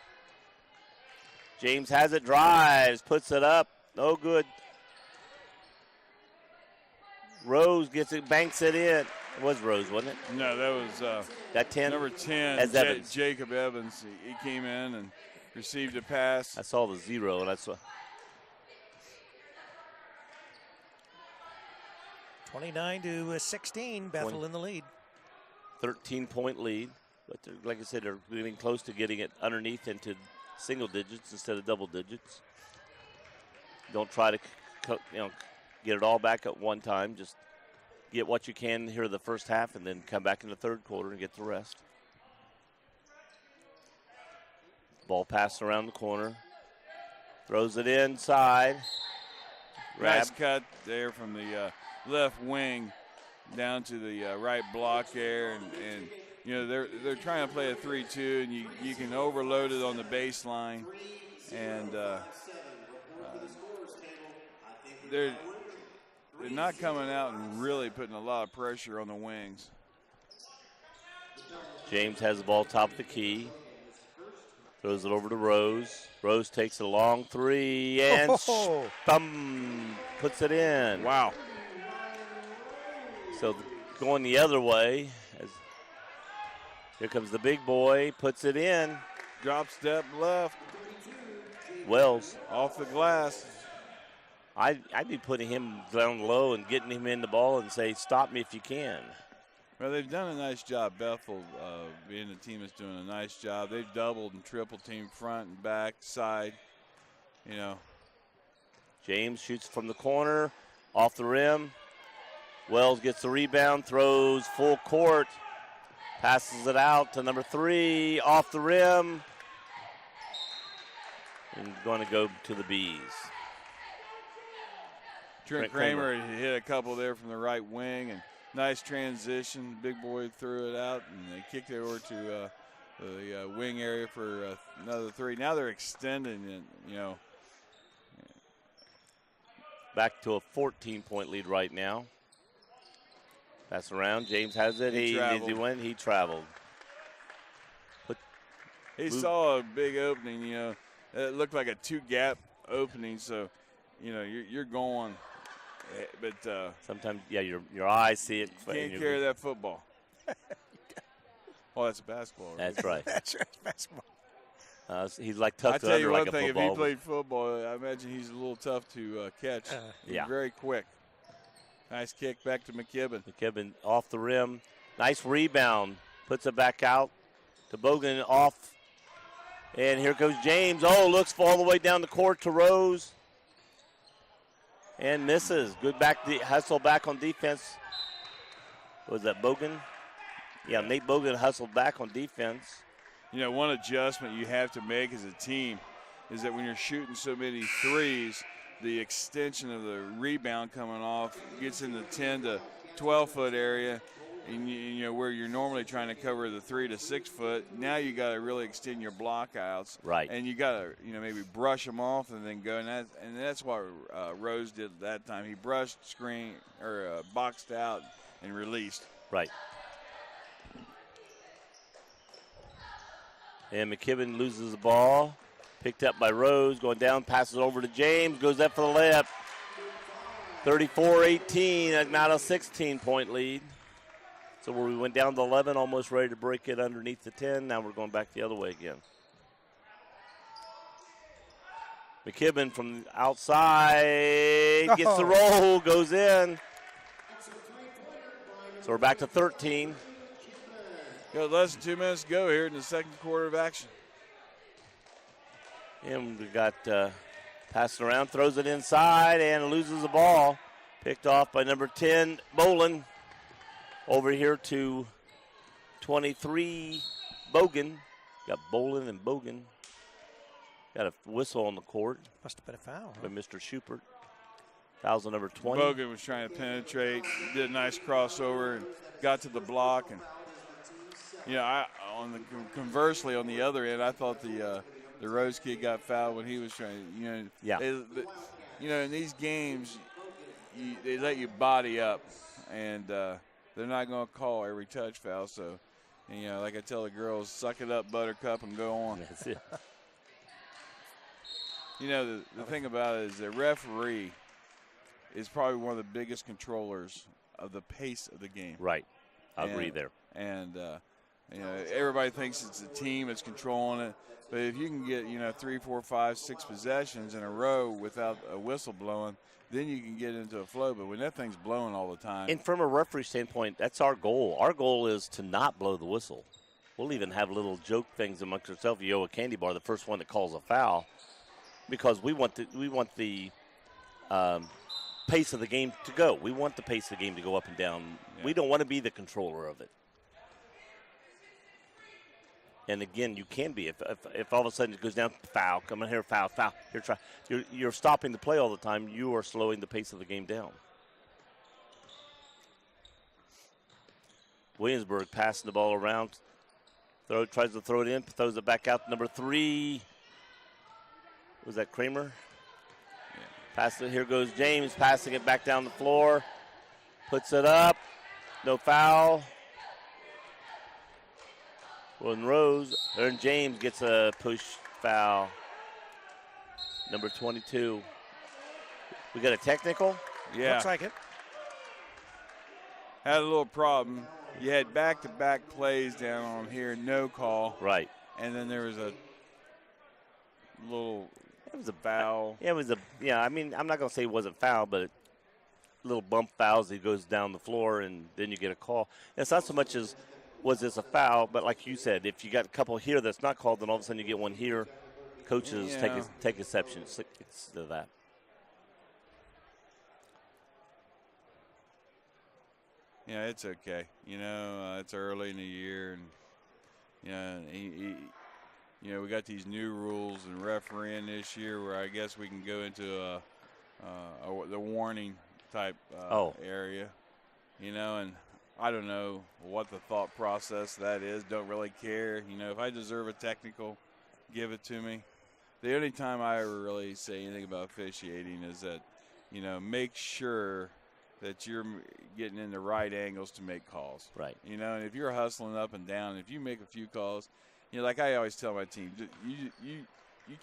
D: James has it, drives, puts it up, no good. Rose gets it, banks it in. It was Rose, wasn't it?
C: No, that was
D: that 10?
C: Number 10,
D: As Evans.
C: Jacob Evans. He came in and received a pass.
D: I saw the 0, and I saw.
A: 29-16, Bethel in the lead.
D: 13-point lead. But like I said, they're getting close to getting it underneath into single digits instead of double digits. Don't try to get it all back at one time. Just get what you can here the first half and then come back in the third quarter and get the rest. Ball passed around the corner. Throws it inside.
C: Nice cut there from the left wing down to the right block there, and you know they're trying to play a 3-2, and you can overload it on the baseline, and they're not coming out and really putting a lot of pressure on the wings.
D: James has the ball top of the key. Throws it over to Rose. Rose takes a long 3 and puts it in.
C: Wow.
D: So going the other way. Here comes the big boy, puts it in.
C: Drop step left.
D: Wells.
C: Off the glass.
D: I'd be putting him down low and getting him in the ball and say, stop me if you can.
C: Well, they've done a nice job. Bethel, being the team, is doing a nice job. They've doubled and triple team front and back, side, you know.
D: James shoots from the corner, off the rim. Wells gets the rebound, throws full court, passes it out to number 3, off the rim, and going to go to the Bees.
C: Trent Kramer hit a couple there from the right wing, and nice transition. Big boy threw it out, and they kicked it over to the wing area for another 3. Now they're extending it, you know.
D: Back to a 14-point lead right now. Pass around. James has it. He went. He traveled.
C: He saw a big opening, you know. It looked like a 2-gap opening, so, you know, you're going. But
D: sometimes, yeah, your eyes see it.
C: You can't carry that football. Oh, that's a basketball. Right?
D: That's right.
A: That's right, basketball.
D: He's like tough to
C: I tell you
D: under
C: one
D: like
C: thing,
D: a football.
C: if he played football, I imagine he's a little tough to catch.
D: Yeah.
C: Very quick. Nice kick back to McKibben.
D: McKibben off the rim. Nice rebound. Puts it back out to Bogan off. And here goes James. Oh, looks all the way down the court to Rose. And misses. Good hustle back on defense. Was that Bogan? Yeah, Nate Bogan hustled back on defense.
C: You know, one adjustment you have to make as a team is that when you're shooting so many threes, the extension of the rebound coming off gets in the 10 to 12 foot area, and you know where you're normally trying to cover the 3 to 6 foot. Now you got to really extend your block outs,
D: right?
C: And you got to maybe brush them off and then go. And that's what Rose did that time. He brushed, screen or boxed out and released.
D: Right. And McKibben loses the ball. Picked up by Rose, going down, passes over to James, goes up for the layup. 34-18, now a 16-point lead. So where we went down to 11, almost ready to break it underneath the 10. Now we're going back the other way again. McKibben from outside gets the roll, goes in. So we're back to 13.
C: Got less than 2 minutes to go here in the second quarter of action.
D: And we got passing around, throws it inside, and loses the ball. Picked off by number 10, Bolin. Over here to 23, Bogan. Got Bolin and Bogan. Got a whistle on the court.
A: Must have been a foul.
D: By Mr. Schubert. Foul's on number 20.
C: Bogan was trying to penetrate, did a nice crossover, and got to the block. And conversely on the other end, I thought the Rose kid got fouled when he was trying.
D: Yeah.
C: In these games, they let you body up, and they're not going to call every touch foul. So, like I tell the girls, suck it up, Buttercup, and go on.
D: That's it.
C: The thing about it is the referee is probably one of the biggest controllers of the pace of the game.
D: Right. I agree there.
C: And, everybody thinks it's the team that's controlling it. But if you can get, 3, 4, 5, 6 possessions in a row without a whistle blowing, then you can get into a flow. But when that thing's blowing all the time.
D: And from a referee standpoint, that's our goal. Our goal is to not blow the whistle. We'll even have little joke things amongst ourselves. You owe a candy bar, the first one that calls a foul, because we want the pace of the game to go. We want the pace of the game to go up and down. Yeah. We don't want to be the controller of it. And again, you can be. If all of a sudden it goes down, foul, come in here, foul. Here, try. You're stopping the play all the time. You are slowing the pace of the game down. Williamsburg passing the ball around. Tries to throw it in, throws it back out to number 3. Was that Kramer? Yeah. Pass it. Here goes James, passing it back down the floor. Puts it up. No foul. And James gets a push foul. Number 22. We got a technical?
C: Yeah.
A: Looks like it.
C: Had a little problem. You had back-to-back plays down on here, no call.
D: Right.
C: And then there was a little foul.
D: I'm not going to say it wasn't foul, but little bump fouls. He goes down the floor, and then you get a call. It's not so much as was this a foul, but like you said, if you got a couple here that's not called, then all of a sudden you get one here. Coaches take exception to that.
C: Yeah, it's okay. It's early in the year, and we got these new rules and refereeing this year where I guess we can go into the warning type area, and I don't know what the thought process that is. Don't really care. If I deserve a technical, give it to me. The only time I ever really say anything about officiating is that, make sure that you're getting in the right angles to make calls.
D: Right.
C: And if you're hustling up and down, if you make a few calls, like I always tell my team, you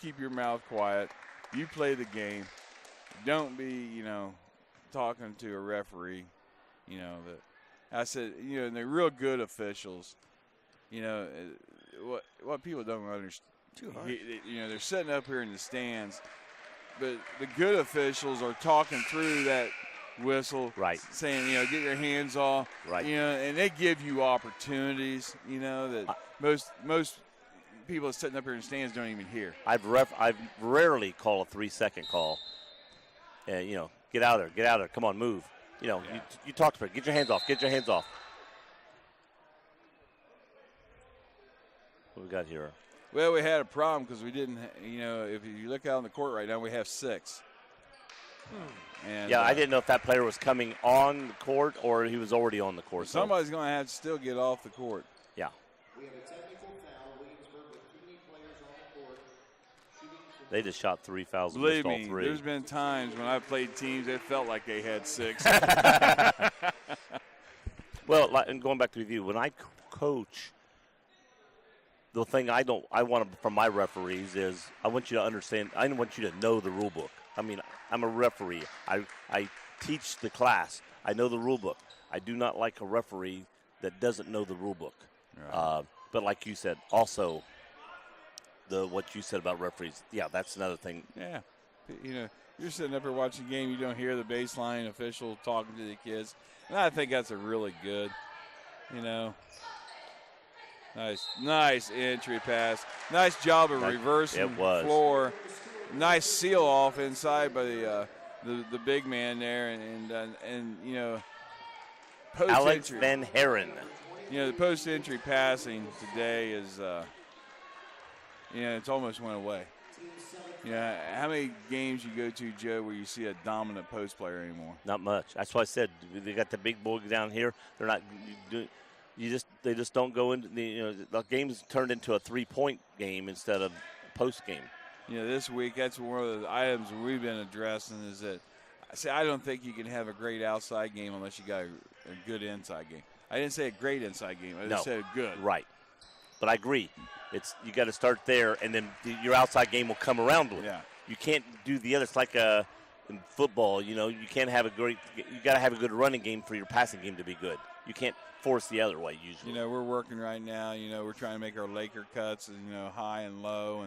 C: keep your mouth quiet. You play the game. Don't be, talking to a referee, that I said, and the real good officials, what people don't understand.
A: Too hard.
C: They're sitting up here in the stands, but the good officials are talking through that whistle,
D: right?
C: Saying, get your hands off,
D: right?
C: And they give you opportunities, that most people sitting up here in the stands don't even hear.
D: I've rarely call a 3-second call. And get out of there, come on, move. You talk to her, get your hands off. got here?
C: Well, we had a problem because we didn't, if you look out on the court right now, we have 6. And,
D: I didn't know if that player was coming on the court or he was already on the court.
C: Somebody's going to have to still get off the court.
D: Yeah.
F: We have a technical foul. Williamsburg with 3 players on the court.
D: They just shot 3 fouls and
C: Believe
D: missed all
C: me,
D: 3.
C: there's been times when I've played teams that felt like they had 6.
D: Well, and going back to review, when I coach, the thing I want from my referees is I want you to understand. I want you to know the rule book. I mean, I'm a referee. I teach the class. I know the rule book. I do not like a referee that doesn't know the rule book. Right. But like you said, also what you said about referees. Yeah, that's another thing.
C: Yeah, you're sitting up here watching a game. You don't hear the baseline official talking to the kids, and I think that's a really good. Nice entry pass. Nice job of reversing the floor. Nice seal off inside by the big man there, and post
D: Alex
C: entry.
D: Van Herren.
C: The post entry passing today is it's almost went away. How many games you go to, Joe, where you see a dominant post player anymore?
D: Not much. That's why I said they got the big boy down here. They're not doing. They just don't go into the game's turned into a 3-point game instead of post game.
C: This week that's one of the items we've been addressing is that I don't think you can have a great outside game unless you got a good inside game. I didn't say a great inside game. I just said good.
D: Right. But I agree. You got to start there, and then your outside game will come around with it. Yeah. You can't do the other. It's like in football. You can't have you got to have a good running game for your passing game to be good. You can't force the other way usually.
C: We're working right now. We're trying to make our Laker cuts, high and low,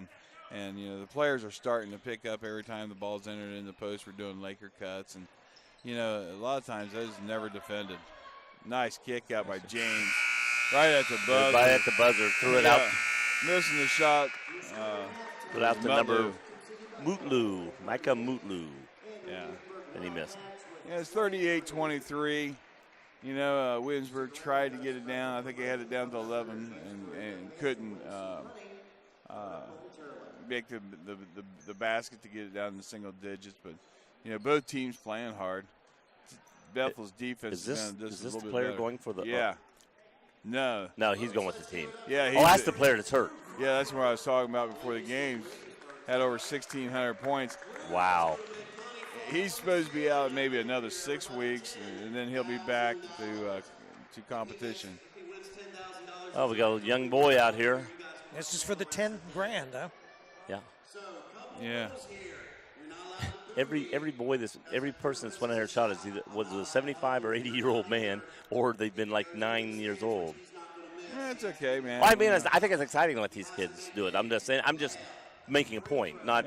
C: and the players are starting to pick up every time the ball's entered in the post. We're doing Laker cuts, and a lot of times those never defended. Nice kick out by James, right at the buzzer.
D: Right at the buzzer, threw it out,
C: missing the shot.
D: Put out the number Mutlu, Micah Mutlu.
C: Yeah,
D: and he missed.
C: Yeah, it's 38-23. Williamsburg tried to get it down. I think they had it down to 11 and couldn't make the basket to get it down in the single digits. But, both teams playing hard. Bethel's defense
D: is this
C: a little
D: the
C: bit
D: player
C: better.
D: going for the?
C: Yeah. No,
D: he's going with the team.
C: Yeah.
D: That's the player that's hurt.
C: Yeah, that's what I was talking about before the game. Had over 1,600 points.
D: Wow.
C: He's supposed to be out maybe another 6 weeks, and then he'll be back to competition.
D: Oh, we got a young boy out here.
A: This is for the 10 grand, huh?
D: Yeah.
C: Yeah.
D: Every person that's went out here shot is was a 75 or 80-year-old man, or they've been like 9 years old.
C: That's okay, man.
D: Well, I mean, I think it's exciting to let these kids do it. I'm just saying. I'm just making a point, not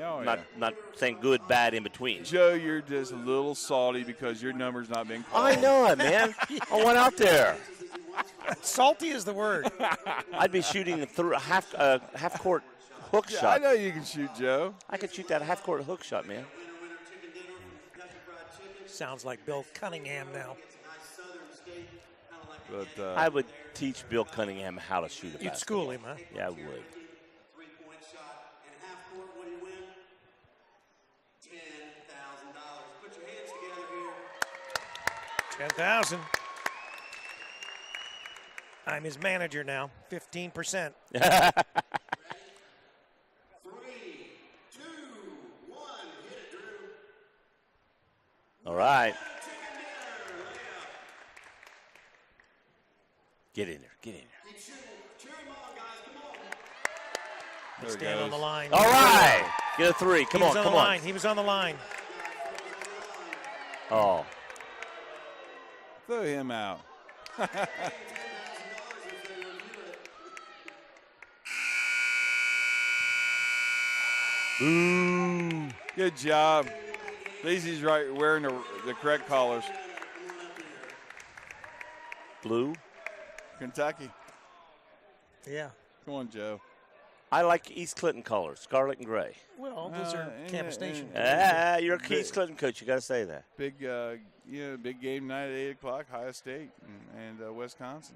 D: saying good, bad in between.
C: Joe, you're just a little salty because your number's not been called.
D: I know it, man. I went out there.
A: Salty is the word.
D: I'd be shooting through a half-court hook shot.
C: I know you can shoot, Joe.
D: I could shoot that half-court hook shot, man.
A: Sounds like Bill Cunningham now.
C: But
D: I would teach Bill Cunningham how to shoot a basketball.
A: You'd school him, huh?
D: Yeah, I would.
F: 3-point shot and half court. What do you win? $10,000. Put your hands together here.
A: 10,000. I'm his manager now. 15%.
F: 3, 2, 1, hit it, Drew.
D: All right. Get in there. Get in there.
F: Cheer him on, guys. Come on.
A: Stand on the line.
D: All right. Get a 3. Come on. Come on.
A: He was on the line.
D: Oh.
C: throw him out.
D: Ooh.
C: Good job. Lacey's right wearing the correct colors.
D: Blue.
C: Kentucky.
A: Yeah.
C: Come on, Joe.
D: I like East Clinton colors, scarlet and gray.
A: Well, those are campus station.
D: You're a East Clinton coach. You got to say that.
C: Big, big game night at 8 o'clock. Ohio State and Wisconsin.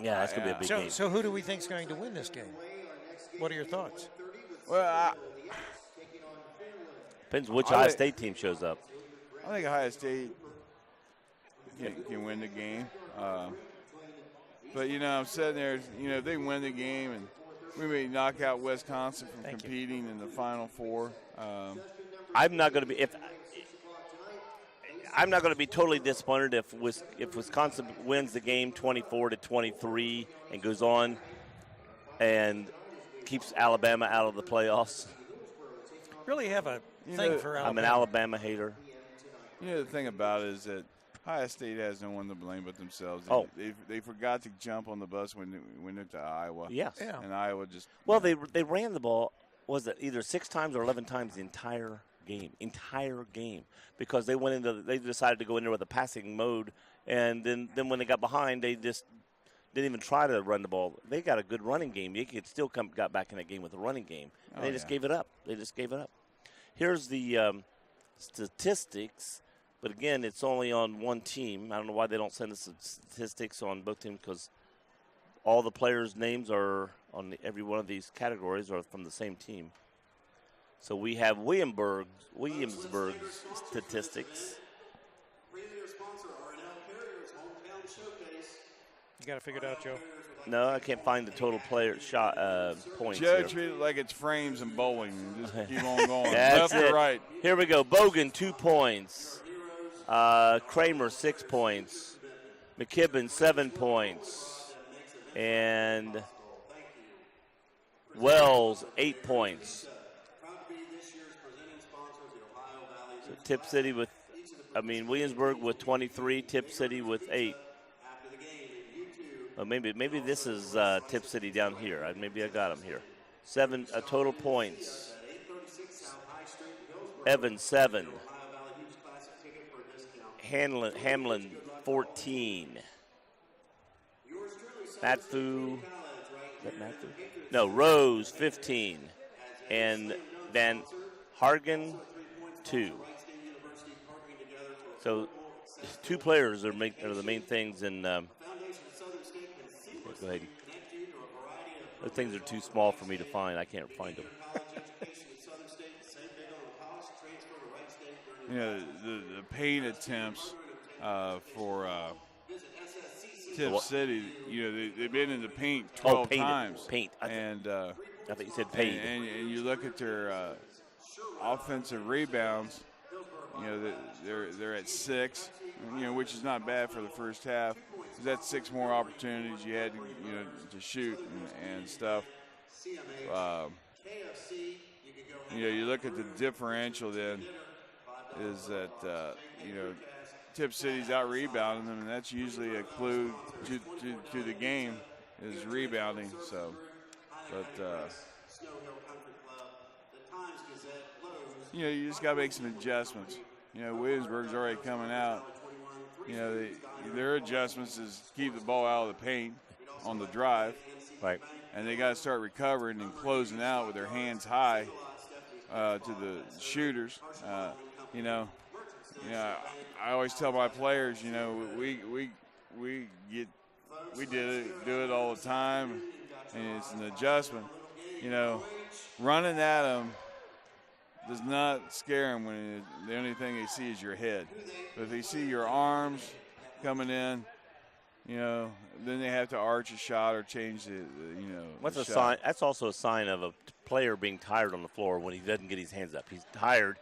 D: Yeah, that's going to be a big game.
A: So who do we think is going to win this game? What are your thoughts?
C: Well,
D: Depends which Ohio State team shows up.
C: I think Ohio State can win the game. But, I'm sitting there, if they win the game and we may knock out Wisconsin from competing in the Final Four.
D: I'm not going to be totally disappointed if Wisconsin wins the game 24-23 and goes on and keeps Alabama out of the playoffs.
A: Really have a thing for Alabama.
D: I'm an Alabama hater.
C: The thing about it is that Ohio State has no one to blame but themselves. They forgot to jump on the bus when they went to Iowa.
D: Yes.
A: Yeah.
C: And Iowa just.
D: Well, they ran the ball, was it either 6 times or 11 times the entire game, because they decided to go in there with a passing mode, and then when they got behind, they just didn't even try to run the ball. They got a good running game. They could still got back in that game with a running game, and they just gave it up. Here's the statistics, but again, it's only on one team. I don't know why they don't send us statistics on both teams, because all the players' names are on every one of these categories are from the same team. So we have Williamsburg statistics.
A: You got to figure it out, Joe.
D: No, I can't find the total player shot points.
C: Joe
D: here.
C: treat it like it's frames and bowling. Just keep on going.
D: That's
C: Left
D: it.
C: to right.
D: Here we go. Bogan, 2 points. Kramer, 6 points. McKibben, 7 points. And Wells, 8 points. So Williamsburg with 23, Tip City with 8. Well, maybe this is Tip City down here. Maybe I got them here. 7 total points. Evans, 7. Hamlin, 14. Matfu. Is that Matfu? No, Rose, 15. And Van Hargen, 2. So 2 players are the main things in. Go ahead. Those things are too small for me to find. I can't find them.
C: The paint attempts for Tip City, they've been in the paint 12 times.
D: Paint.
C: I
D: thought you said paint.
C: And you look at their offensive rebounds. They're at 6, which is not bad for the first half. That's 6 more opportunities you had, to shoot and stuff. You look at the differential then is that, Tip City's out rebounding them, and that's usually a clue to the game is rebounding. So, but you just got to make some adjustments. Williamsburg's already coming out. Their adjustments is keep the ball out of the paint on the drive.
D: Right.
C: And they got to start recovering and closing out with their hands high to the shooters. I always tell my players, we do it all the time, and it's an adjustment. Running at them does not scare them when the only thing they see is your head. But if they see your arms coming in, then they have to arch a shot or change the
D: What's
C: the
D: a
C: shot.
D: sign? That's also a sign of a player being tired on the floor when he doesn't get his hands up. He's tired.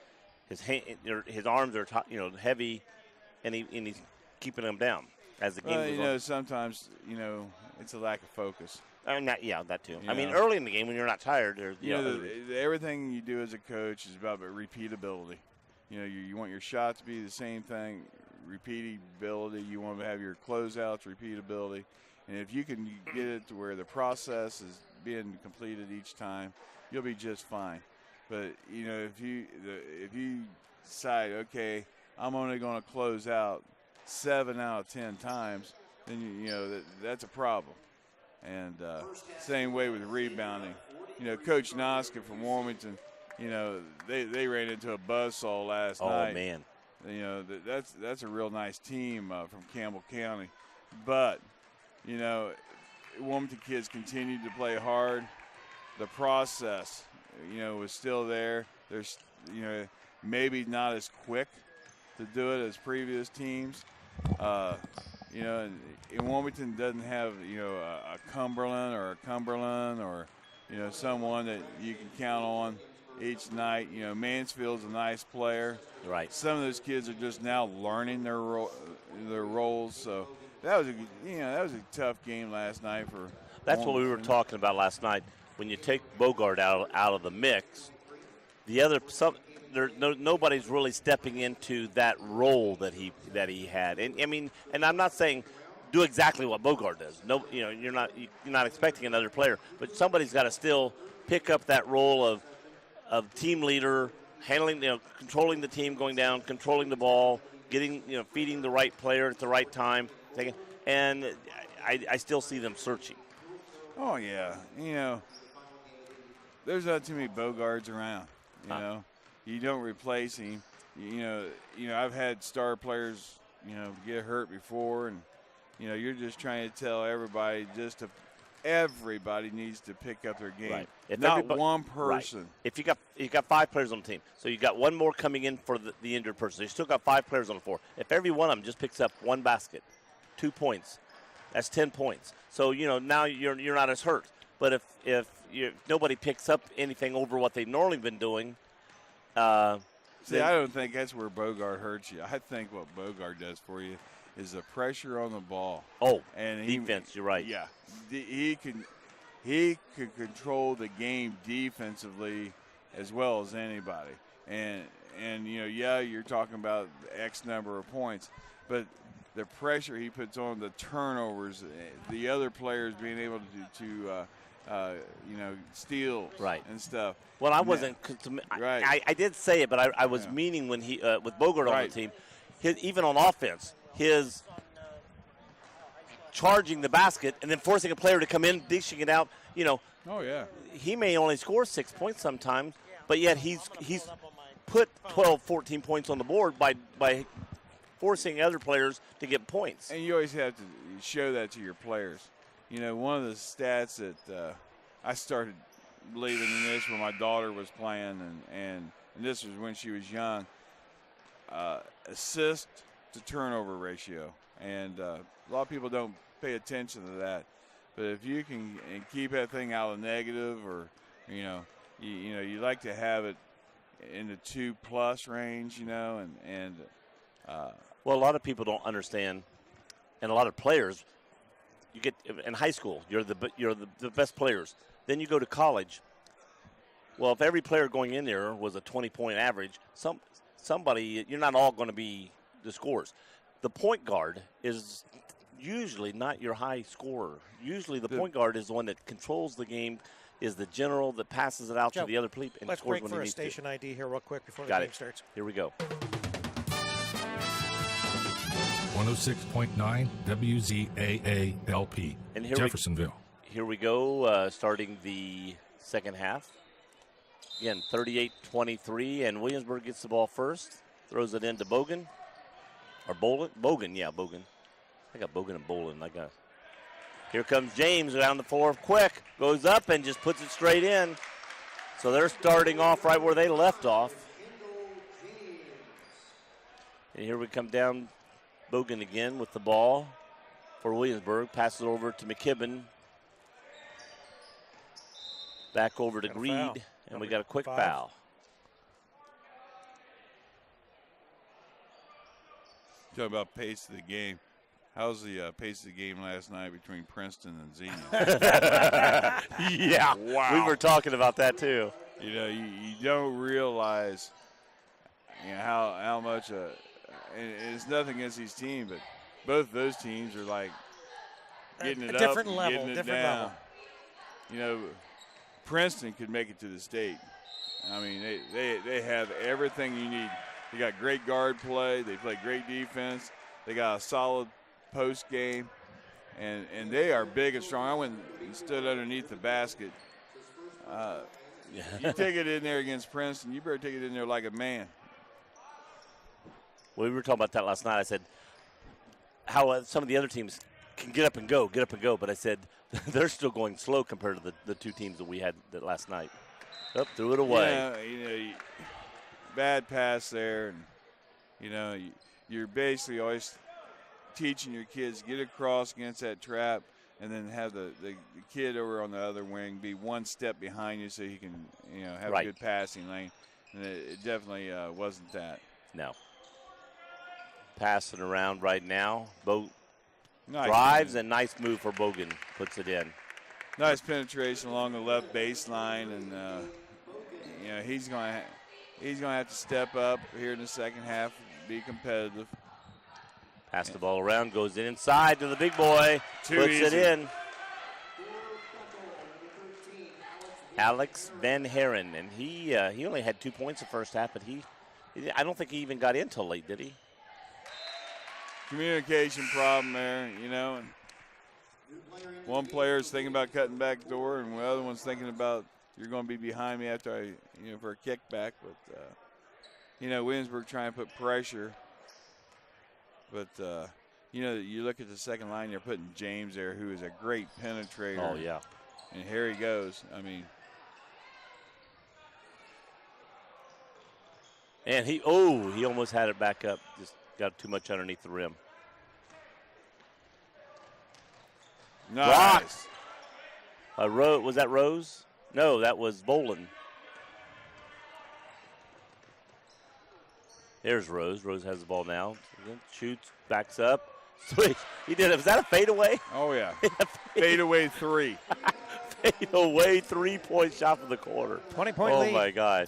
D: His arms are heavy, and he's keeping them down as the game goes on.
C: Sometimes it's a lack of focus.
D: That too. Early in the game when you're not tired,
C: everything you do as a coach is about repeatability. You want your shot to be the same thing, repeatability. You want to have your closeouts, repeatability, and if you can get it to where the process is being completed each time, you'll be just fine. But if you decide, okay, I'm only going to close out 7 out of 10 times, then that's a problem. And same way with rebounding. Coach Noska from Wilmington, they ran into a buzzsaw last night.
D: Oh man.
C: That's a real nice team from Campbell County, but Wilmington kids continued to play hard. The process, was still there. There's, maybe not as quick to do it as previous teams. And Wilmington doesn't have, a Cumberland or, someone that you can count on each night. Mansfield's a nice player.
D: Right.
C: Some of those kids are just now learning their roles. So that was a tough game last night for.
D: That's what we were talking about last night. When you take Bogart out of the mix, nobody's really stepping into that role that he had. And I'm not saying do exactly what Bogart does. No, you're not expecting another player, but somebody's got to still pick up that role of team leader, handling, controlling the team, going down, controlling the ball, getting, feeding the right player at the right time. And I still see them searching.
C: Oh yeah, there's not too many Bogarts around. You don't replace him. I've had star players, get hurt before, and you're just trying to tell everybody everybody needs to pick up their game.
D: Right. If
C: not one person.
D: Right. If you got 5 players on the team, so you got one more coming in for the injured person. You still got 5 players on the floor. If every one of them just picks up 1 basket, 2 points, that's 10 points. So now you're not as hurt. But if nobody picks up anything over what they've normally been doing.
C: See, I don't think that's where Bogart hurts you. I think what Bogart does for you is the pressure on the ball.
D: Oh,
C: and
D: defense, you're right.
C: Yeah, he can control the game defensively as well as anybody. And you're talking about X number of points, but the pressure he puts on, the turnovers, the other players being able to steal
D: right.
C: and stuff.
D: Well, I wasn't.
C: Right.
D: I did say it, but I was meaning when he with Bogart on the team, even on offense, his charging the basket and then forcing a player to come in, dishing it out.
C: Oh yeah.
D: He may only score 6 points sometimes, but yet he's put 12, 14 points on the board by forcing other players to get points.
C: And you always have to show that to your players. One of the stats that I started believing in this when my daughter was playing, and this was when she was young, assist to turnover ratio. And a lot of people don't pay attention to that. But if you can keep that thing out of negative, or, you like to have it in the 2+ range,
D: well, a lot of people don't understand, and a lot of players, you get in high school, you're the best players. Then you go to college. Well, if every player going in there was a 20-point average, somebody, you're not all going to be the scorers. The point guard is usually not your high scorer. Usually the point guard is the one that controls the game, is the general that passes it out to the other people and
A: let's
D: scores
A: break
D: when
A: for
D: he
A: a
D: needs
A: station
D: to.
A: ID here real quick before the
D: Got
A: game
D: it.
A: starts.
D: Here we go.
G: 106.9 WZAA LP,
D: And here
G: Jeffersonville.
D: Here we go, starting the second half. Again, 38-23, and Williamsburg gets the ball first. Throws it into Bogan. Or Bogan? Bogan. I got Bogan and Bolin. Here comes James down the floor quick. Goes up and just puts it straight in. So they're starting off right where they left off. And here we come down. Bogan again with the ball for Williamsburg. Passes it over to McKibben. Back over to Greed.
A: Foul.
D: And we got a quick
A: 5.
D: foul.
C: Talk about pace of the game. How's the pace of the game last night between Princeton and Xenia?
D: Yeah,
C: wow.
D: We were talking about that too.
C: You don't realize how much and it's nothing against these teams, but both those teams are like getting it
A: a
C: up,
A: different
C: and
A: level,
C: getting it
A: different
C: down.
A: level.
C: Princeton could make it to the state. I mean, they have everything you need. They got great guard play. They play great defense. They got a solid post game, and they are big and strong. I went and stood underneath the basket. You take it in there against Princeton, you better take it in there like a man.
D: We were talking about that last night. I said how some of the other teams can get up and go. But I said they're still going slow compared to the two teams that we had last night. Up, threw it away.
C: Yeah, bad pass there. And, you're basically always teaching your kids get across against that trap and then have the kid over on the other wing be one step behind you so he can, have a good passing lane. And it definitely wasn't that.
D: No. Passing around right now.
C: Nice
D: drives and nice move for Bogan. Puts it in.
C: Nice penetration along the left baseline, and he's going to have to step up here in the second half, be competitive.
D: Pass the ball around, goes inside to the big boy, puts it in. Alex Van Haren, and he only had 2 points the first half, but I don't think he even got in till late, did he?
C: Communication problem there, and one player is thinking about cutting back door, and the other one's thinking about you're going to be behind me after for a kickback. But Williamsburg trying to put pressure. But you look at the second line, you're putting James there, who is a great penetrator.
D: Oh yeah.
C: And here he goes.
D: And he almost had it back up. Just got too much underneath the rim.
C: Nice.
D: Was that Rose? No, that was Bolin. There's Rose. Rose has the ball now. Shoots, backs up. Switch. He did it. Was that a fadeaway?
C: Oh, yeah. Fadeaway 3.
D: Fadeaway 3-point shot from the corner.
H: 20-point lead.
D: Oh, my gosh.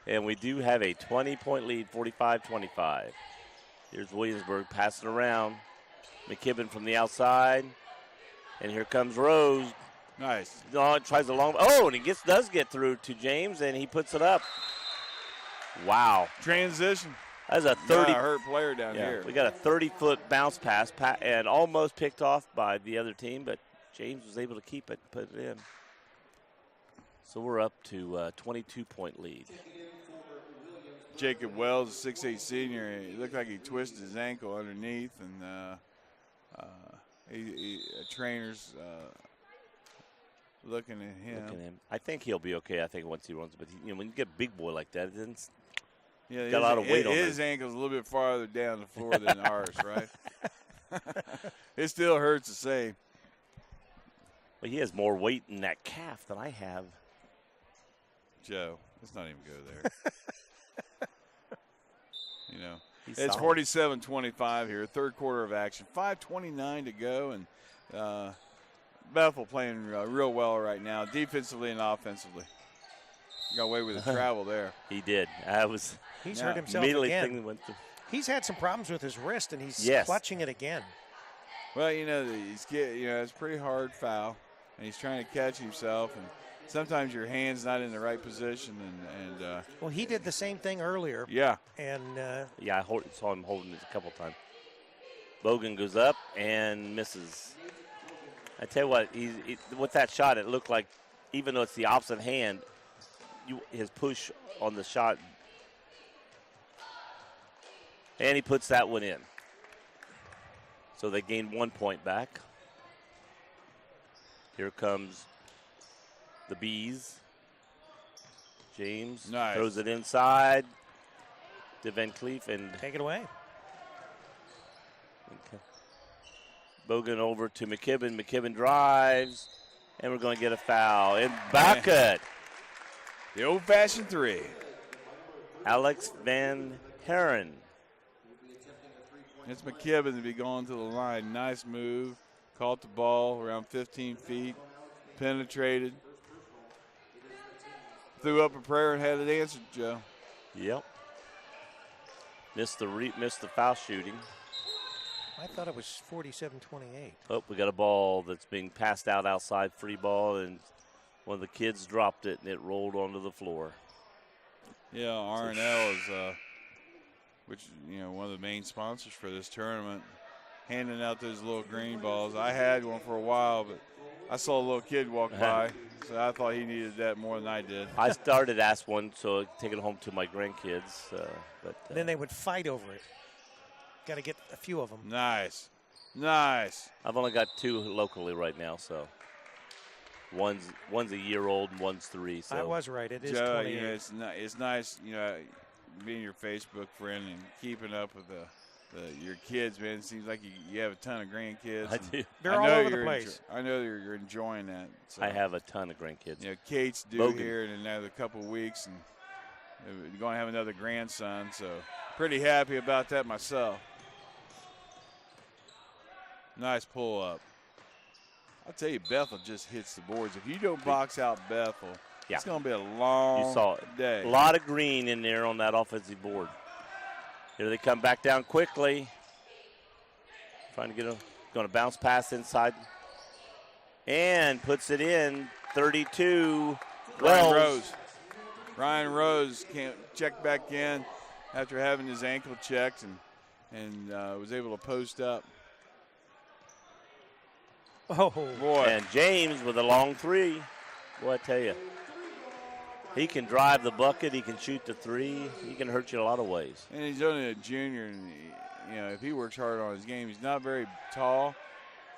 D: And we do have a 20-point lead, 45-25. Here's Williamsburg passing around. McKibben from the outside. And here comes Rose.
C: Nice.
D: No, tries a long. Oh, and he does get through to James, and he puts it up. Wow.
C: Transition.
D: That's a 30.
C: Hurt player down here.
D: We got a 30-foot bounce pass and almost picked off by the other team, but James was able to keep it and put it in. So we're up to a 22-point lead.
C: Jacob Wells, a 6'8 senior, he looked like he twisted his ankle underneath, and a trainer's looking at him.
D: I think he'll be okay. I think once he runs, but when you get a big boy like that, it's
C: got
D: a lot of weight on
C: his ankle's a little bit farther down the floor than ours, right? It still hurts the same.
D: Well, he has more weight in that calf than I have.
C: Joe, let's not even go there.
D: He's
C: it's
D: solid.
C: 47-25 here, third quarter of action. 5:29 to go, and Bethel playing real well right now, defensively and offensively. Got away with the travel there.
D: He did.
H: He's hurt himself again. He's had some problems with his wrist, and he's clutching it again.
C: Well, it's a pretty hard foul, and he's trying to catch himself, and sometimes your hand's not in the right position, and
H: well, he did the same thing earlier.
C: Yeah.
H: And
D: I saw him holding it a couple times. Bogan goes up and misses. I tell you what, with that shot, it looked like, even though it's the opposite hand, his push on the shot, and he puts that one in. So they gain 1 point back. Here comes the Bees. James throws it inside to Van Cleef and
H: take it away.
D: Bogan over to McKibben. McKibben drives, and we're going to get a foul. And back cut.
C: The old-fashioned 3.
D: Alex Van Haren.
C: It's McKibben to be going to the line. Nice move. Caught the ball around 15 feet. Penetrated. Threw up a prayer and had it answered, Joe.
D: Yep. Missed the foul shooting.
H: I thought it was 47-28.
D: Oh, we got a ball that's being passed out outside, free ball, and one of the kids dropped it, and it rolled onto the floor.
C: Yeah, R&L is, which, one of the main sponsors for this tournament, handing out those little green balls. I had one for a while, but I saw a little kid walk by, so I thought he needed that more than I did.
D: I started to ask one, so I'd take it home to my grandkids. But
H: then they would fight over it. Got to get a few of them.
C: Nice. Nice.
D: I've only got 2 locally right now, so one's a year old and one's 3. So
H: I was right. It is
C: Joe,
H: 28.
C: you know, it's nice, you know, being your Facebook friend and keeping up with your kids, man. It seems like you have a ton of grandkids.
D: I do.
H: They're all over the place.
C: I know you're enjoying that. So.
D: I have a ton of grandkids.
C: You know, Kate's due
D: Logan.
C: here in another couple of weeks, and you're going to have another grandson. So pretty happy about that myself. Nice pull up. I'll tell you, Bethel just hits the boards. If you don't box out Bethel, it's going to be a long day.
D: A lot of green in there on that offensive board. Here they come back down quickly. Trying to get going to bounce pass inside. And puts it in, 32.
C: Ryan Rose can't check back in after having his ankle checked and was able to post up.
H: Oh,
C: boy.
D: And James with a long 3. Boy, I tell you. He can drive the bucket. He can shoot the 3. He can hurt you in a lot of ways.
C: And he's only a junior, and you know, if he works hard on his game, he's not very tall,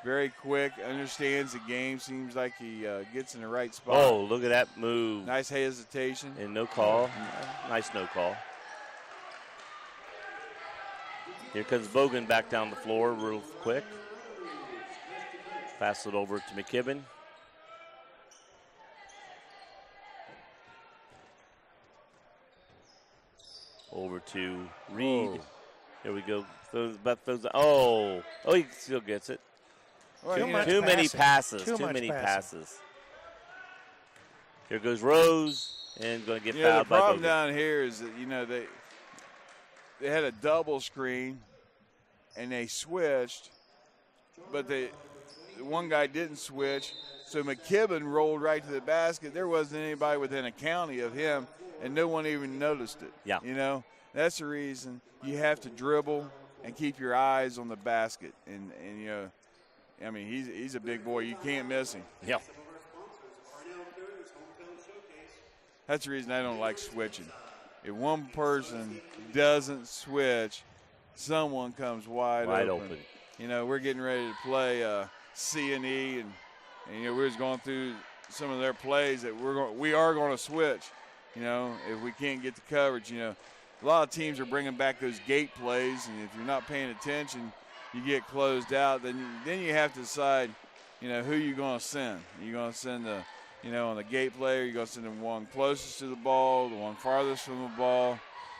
C: very quick, understands the game. Seems like he gets in the right spot.
D: Oh, look at that move!
C: Nice hesitation
D: and no call. Nice no call. Here comes Bogan back down the floor real quick. Pass it over to McKibben. Over to Reed.
C: Oh.
D: Here we go. He still gets it.
C: Well,
D: Too many passes. Too many passes. Here goes Rose, and going to get fouled by Bogan.
C: The problem down here is that, you know, they had a double screen, and they switched, but the one guy didn't switch, so McKibben rolled right to the basket. There wasn't anybody within a county of him, and no one even noticed it.
D: Yeah.
C: You know, that's the reason you have to dribble and keep your eyes on the basket. And you know, I mean, he's a big boy. You can't miss him.
D: Yeah.
C: That's the reason I don't like switching. If one person doesn't switch, someone comes wide open. You know, we're getting ready to play C&E, and you know, we're just going through some of their plays that we are going to switch. You know, if we can't get the coverage, you know, a lot of teams are bringing back those gate plays, and if you're not paying attention, you get closed out. Then you have to decide, you know, who you're going to send. You're going to send the, you know, on the gate play, or you're going to send the one closest to the ball, the one farthest from the ball.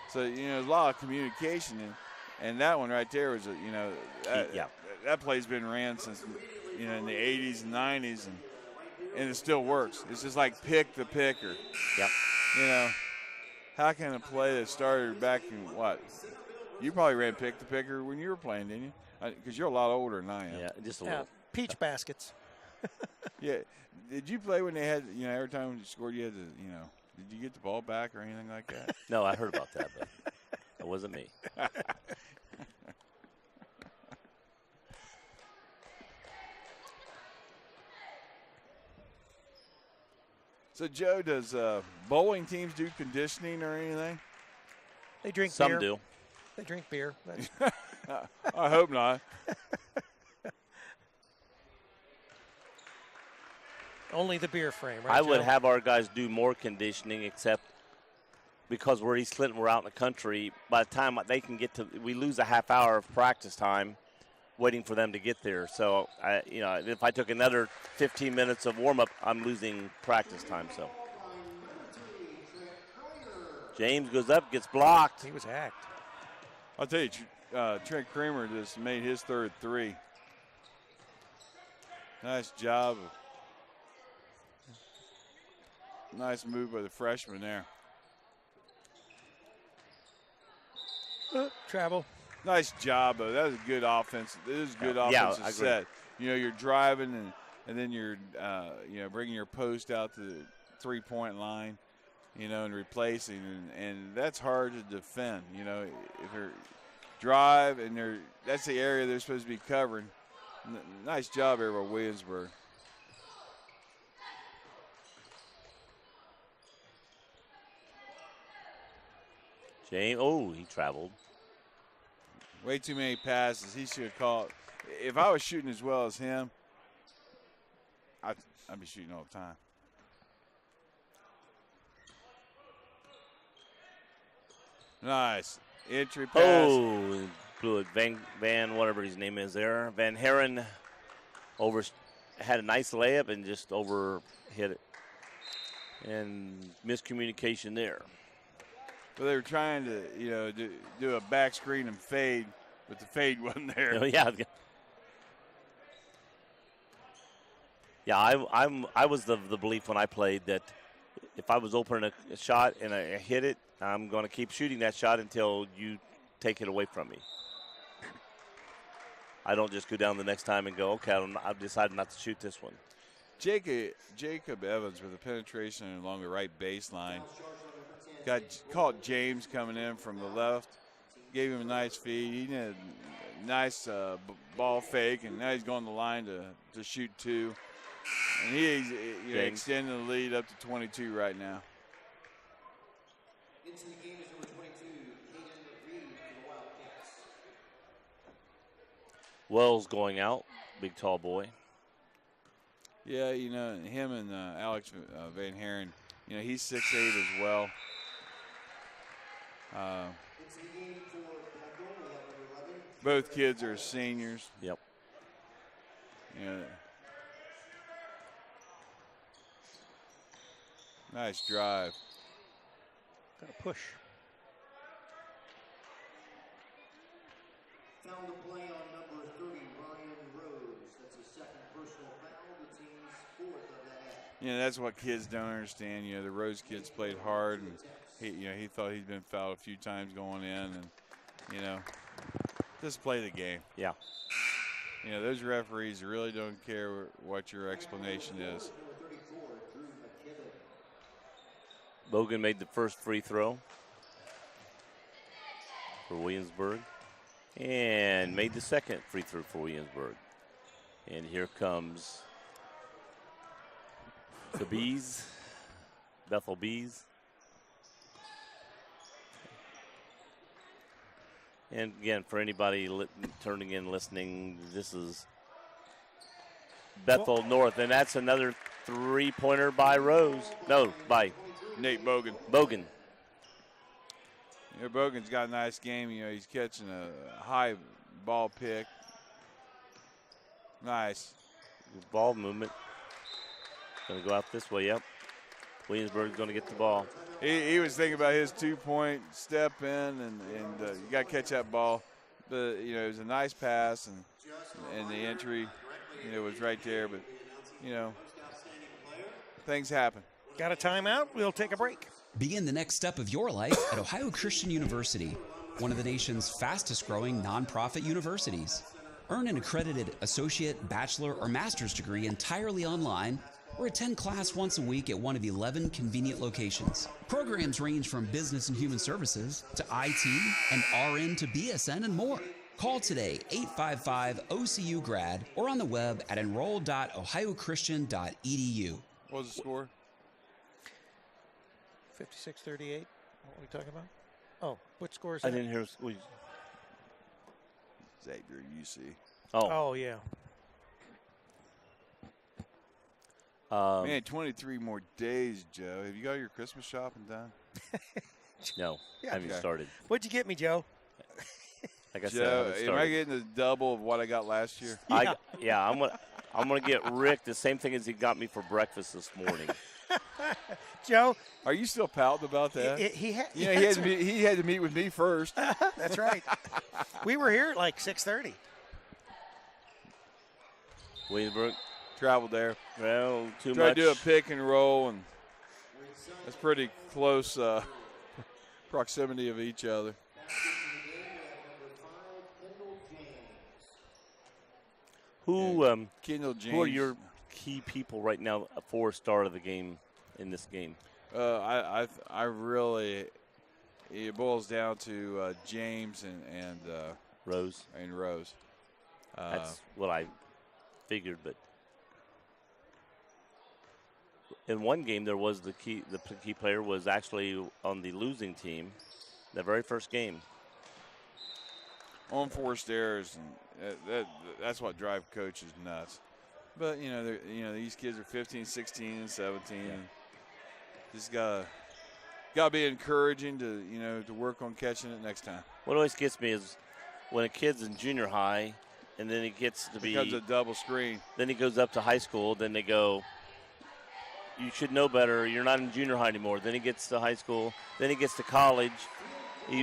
C: So, you know, there's a lot of communication, and that one right there was, you know, that play's been ran since, you know, in the 80s and 90s, and it still works. It's just like pick the picker.
D: Yep.
C: You know, how can a play that started back in what? You probably ran pick the picker when you were playing, didn't you? Because you're a lot older than I am.
D: Yeah, just a little.
H: Peach baskets.
C: Yeah. Did you play when they had, you know, every time you scored, you had to, you know, did you get the ball back or anything like that?
D: No, I heard about that, but it wasn't me.
C: So, Joe, does bowling teams do conditioning or anything?
H: They drink
D: beer.
H: Some
D: do.
H: They drink beer.
C: I hope not.
H: Only the beer frame, right,
D: I would
H: Joe?
D: have our guys do more conditioning, except because we're East Clinton, we're out in the country. By the time they can get to, we lose a half hour of practice time waiting for them to get there. So, you know, if I took another 15 minutes of warm-up, I'm losing practice time. So, James goes up, gets blocked.
H: He was hacked.
C: I'll tell you, Trent Kramer just made his third 3. Nice job. Nice move by the freshman there.
H: Travel.
C: Nice job, though. That was a good offense. This is a good offensive set. You know, you're driving and then you're, you know, bringing your post out to the three-point line, you know, and replacing. And that's hard to defend, you know. If you're drive and that's the area they're supposed to be covering. Nice job here by Williamsburg.
D: James, he traveled.
C: Way too many passes. He should have caught. if I was shooting as well as him, I'd be shooting all the time. Nice entry pass.
D: Oh, blew it. Van, whatever his name is there. Van Haren had a nice layup and just over hit it. And miscommunication there.
C: But they were trying to, do a back screen and fade, but the fade wasn't there.
D: Oh, yeah. Yeah, I was the belief when I played that if I was opening a shot and I hit it, I'm going to keep shooting that shot until you take it away from me. I don't just go down the next time and go, okay, I've decided not to shoot this one.
C: Jacob Evans with a penetration along the right baseline. Caught James coming in from the left. Gave him a nice feed. He did a nice ball fake, and now he's going to the line to shoot two. And he's extending the lead up to 22 right now.
F: Into the game is number 22, Hayden Reed for the Wildcats.
D: Wells going out, big tall boy.
C: Yeah, him and Alex Van Haren, he's 6'8" as well.
F: Into the game for Bethel, we have number 11.
C: Both kids are seniors.
D: Yep.
C: Nice drive.
H: Got a push.
F: Foul to play on number 30, Ryan Rose. That's his second personal foul, the team's fourth of that half.
C: That's what kids don't understand. The Rose kids played hard, and he thought he'd been fouled a few times going in, and just play the game.
D: Yeah.
C: Those referees really don't care what your explanation is.
D: Bogan made the first free throw for Williamsburg and made the second free throw for Williamsburg. And here comes the Bees, Bethel Bees. And again, for anybody turning in, listening, this is Bethel North, and that's another three-pointer by Rose. No, by
C: Nate Bogan.
D: Bogan.
C: Bogan's got a nice game. He's catching a high ball pick. Nice.
D: Ball movement. Going to go out this way, yep. Williamsburg's going to get the ball.
C: He was thinking about his 2-point step in, and you got to catch that ball. But, it was a nice pass, and the entry, was right there. But, things happen.
H: Got a timeout? We'll take a break.
E: Begin the next step of your life at Ohio Christian University, one of the nation's fastest growing nonprofit universities. Earn an accredited associate, bachelor, or master's degree entirely online, or attend class once a week at one of 11 convenient locations. Programs range from business and human services to IT and RN to BSN and more. Call today, 855-OCU-GRAD, or on the web at enroll.ohiochristian.edu.
C: What was the score?
H: 56-38. What are we talking about? Oh, what score is
D: I
H: that?
D: didn't hear.
C: Xavier UC.
H: Oh, yeah.
C: Man, 23 more days, Joe. Have you got your Christmas shopping done?
D: No, I haven't started.
H: What'd you get me, Joe?
D: Like I
C: Joe,
D: said,
C: am I getting the double of what I got last year?
D: Yeah. I'm gonna get Rick the same thing as he got me for breakfast this morning.
H: Joe,
C: are you still pouting about that?
H: He had
C: to meet with me first.
H: That's right. We were here at like 6:30.
D: Williamsburg
C: traveled there.
D: Well, too
C: Tried
D: much.
C: to do a pick and roll, and that's pretty close proximity of each other. Kendall James.
D: Who are your key people right now for start of the game in this game?
C: I really, it boils down to James and
D: Rose.
C: And Rose.
D: That's what I figured, but in one game there was the key player was actually on the losing team, the very first game.
C: unforced errors, and that's what drive coaches nuts. But these kids are 15, 16, and 17. And just gotta be encouraging to work on catching it next time.
D: What always gets me is when a kid's in junior high, and then he gets to be
C: becomes a double screen.
D: Then he goes up to high school. Then they go, you should know better. You're not in junior high anymore. Then he gets to high school. Then he gets to college.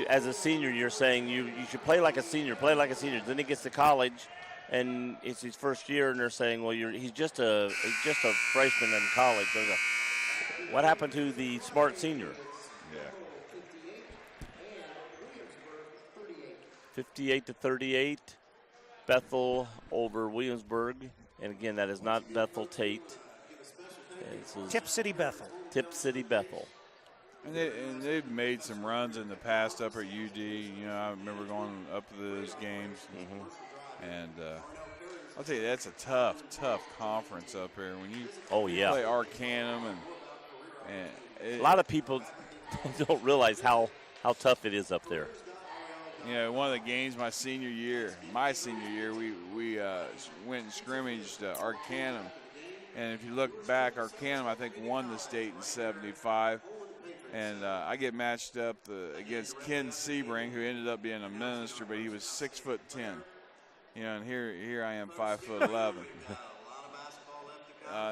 D: As a senior, you're saying you should play like a senior, play like a senior. Then he gets to college, and it's his first year, and they're saying, well, he's just a freshman in college. What happened to the smart senior?
C: Yeah.
D: 58-38, Bethel over Williamsburg, and again, that is not Bethel Tate.
H: Tip City Bethel.
D: Tip City Bethel.
C: And they've made some runs in the past up at UD. I remember going up to those games. And I'll tell you, that's a tough conference up here. When you play Arcanum and
D: a lot of people don't realize how tough it is up there.
C: One of the games my senior year, we went and scrimmaged Arcanum. And if you look back, Arcanum, I think, won the state in 75. And I get matched up against Ken Sebring, who ended up being a minister, but he was 6'10". And here I am, 5'11".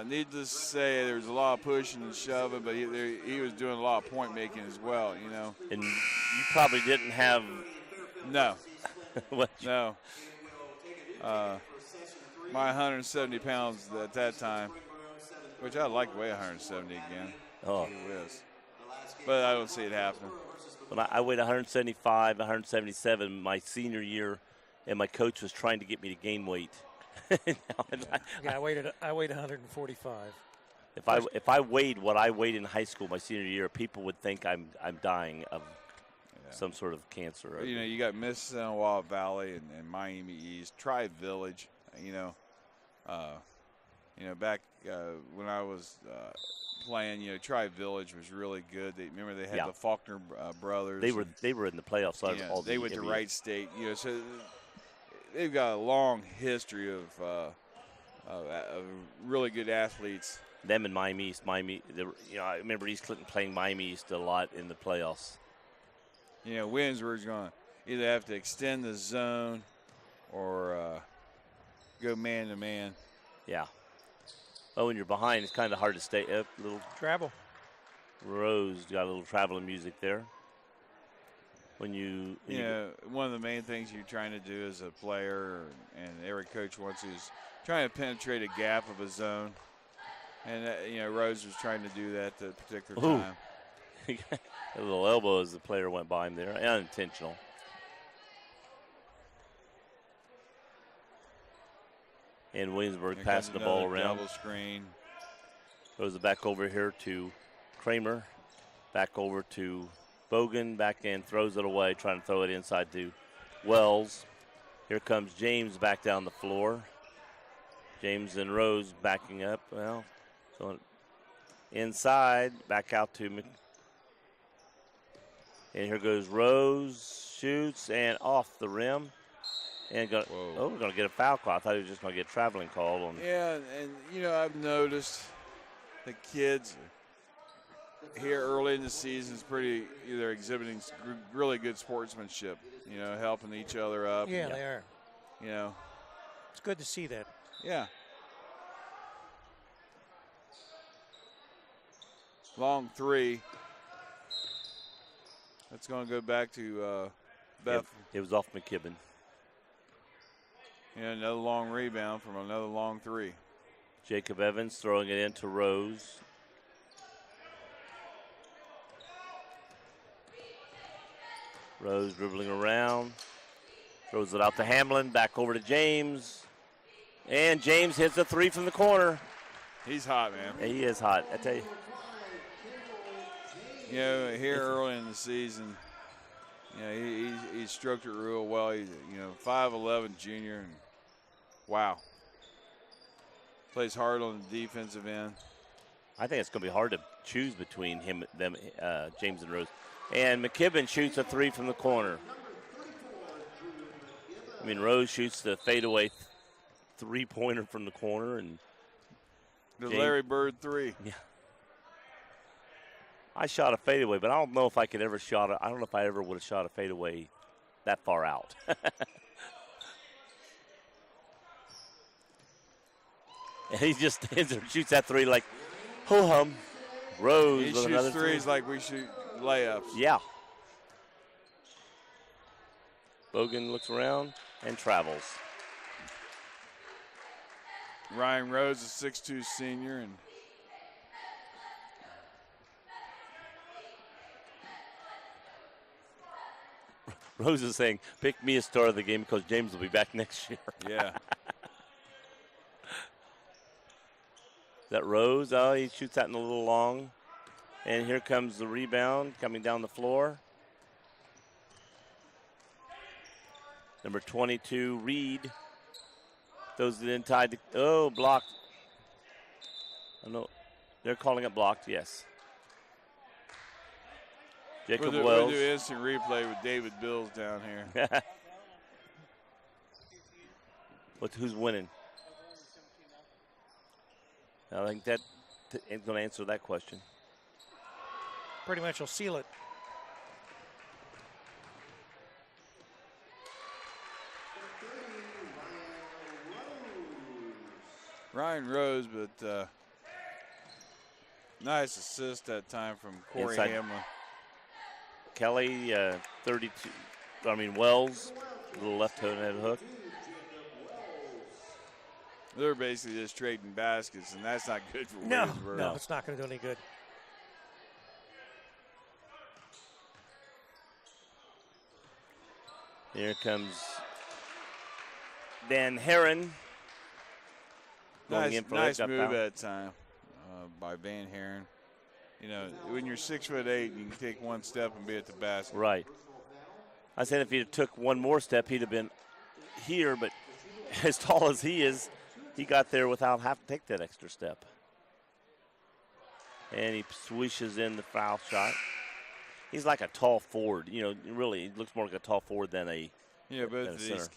C: Needless to say, there was a lot of pushing and shoving, but he was doing a lot of point making as well.
D: And you probably didn't have.
C: No. No. My 170 pounds at that time, which I'd like to weigh 170 again.
D: Oh.
C: But I don't see it happening.
D: When I weighed 175, 177 my senior year, and my coach was trying to get me to gain weight.
H: I weighed 145.
D: If I weighed what I weighed in high school my senior year, people would think I'm dying of some sort of cancer.
C: You got Mississauga Valley and Miami East, Tri-Village. Back when I was playing, Tri-Village was really good. They had the Faulkner brothers.
D: They were in the playoffs.
C: They went to Wright State. So they've got a long history of really good athletes.
D: Them and Miami East. I remember East Clinton playing Miami East a lot in the playoffs.
C: Williamsburg's going to either have to extend the zone or go man to man.
D: Yeah. Well, when you're behind, it's kind of hard to stay up. Little
H: travel.
D: Rose got a little traveling music there. One
C: of the main things you're trying to do as a player, and every coach wants, is trying to penetrate a gap of a zone. And Rose was trying to do that at a particular time.
D: A little elbow as the player went by him there, unintentional. And Williamsburg passing the ball around.
C: Double screen.
D: Throws it back over here to Kramer. Back over to Bogan. Back in, throws it away, trying to throw it inside to Wells. Here comes James back down the floor. James and Rose backing up. Well, so inside, back out to and here goes Rose, shoots, and off the rim. And we're going to get a foul call. I thought he was just going to get a traveling call.
C: Yeah, and I've noticed the kids here early in the season is they're exhibiting really good sportsmanship, helping each other up.
H: Yeah, they are.
B: It's good to see that.
C: Yeah. Long three. That's going to go back to Bethel.
D: It was off McKibben.
C: Another long rebound from another long three.
D: Jacob Evans throwing it into Rose. Rose dribbling around. Throws it out to Hamlin. Back over to James. And James hits a three from the corner.
C: He's hot, man.
D: Yeah, he is hot, I tell you.
C: Here early in the season, he stroked it real well. He's 5'11" junior, and wow, plays hard on the defensive end.
D: I think it's going to be hard to choose between them, James and Rose. And McKibben shoots a three from the corner. I mean, Rose shoots the fadeaway three-pointer from the corner, and
C: the Larry Bird three.
D: Yeah. I shot a fadeaway, but I don't know if I could ever shot it. I don't know if I ever would have shot a fadeaway that far out. And he just stands there and shoots that three like, ho-hum. Rose
C: he
D: with
C: shoots
D: another
C: threes like we shoot layups.
D: Yeah. Bogan looks around and travels.
C: Ryan Rose, a 6'2" senior, and
D: Rose is saying, pick me a star of the game because James will be back next year.
C: Yeah.
D: Is that Rose? Oh, he shoots that in a little long. And here comes the rebound coming down the floor. Number 22, Reed. Throws it inside. Oh, blocked. Oh, no. They're calling it blocked, yes. Jacob Wells.
C: We'll do instant replay with David Bills down here.
D: Who's winning? I think that ain't going to answer that question.
H: Pretty much will seal it.
C: Ryan Rose, but nice assist that time from Corey
D: Inside.
C: Hamlin.
D: Kelly, 32. I mean, Wells, a little left-handed hook.
C: They're basically just trading baskets, and that's not good for Williamsburg.
H: No, it's not going to do any good.
D: Here comes Dan Herron.
C: Nice move that time by Van Herren. You know, when you're 6'8", you can take one step and be at the basket.
D: Right. I said if he took one more step, he'd have been here, but as tall as he is, he got there without having to take that extra step. And he swishes in the foul shot. He's like a tall forward. You know, really, he looks more like a tall forward than a
C: Yeah, both of these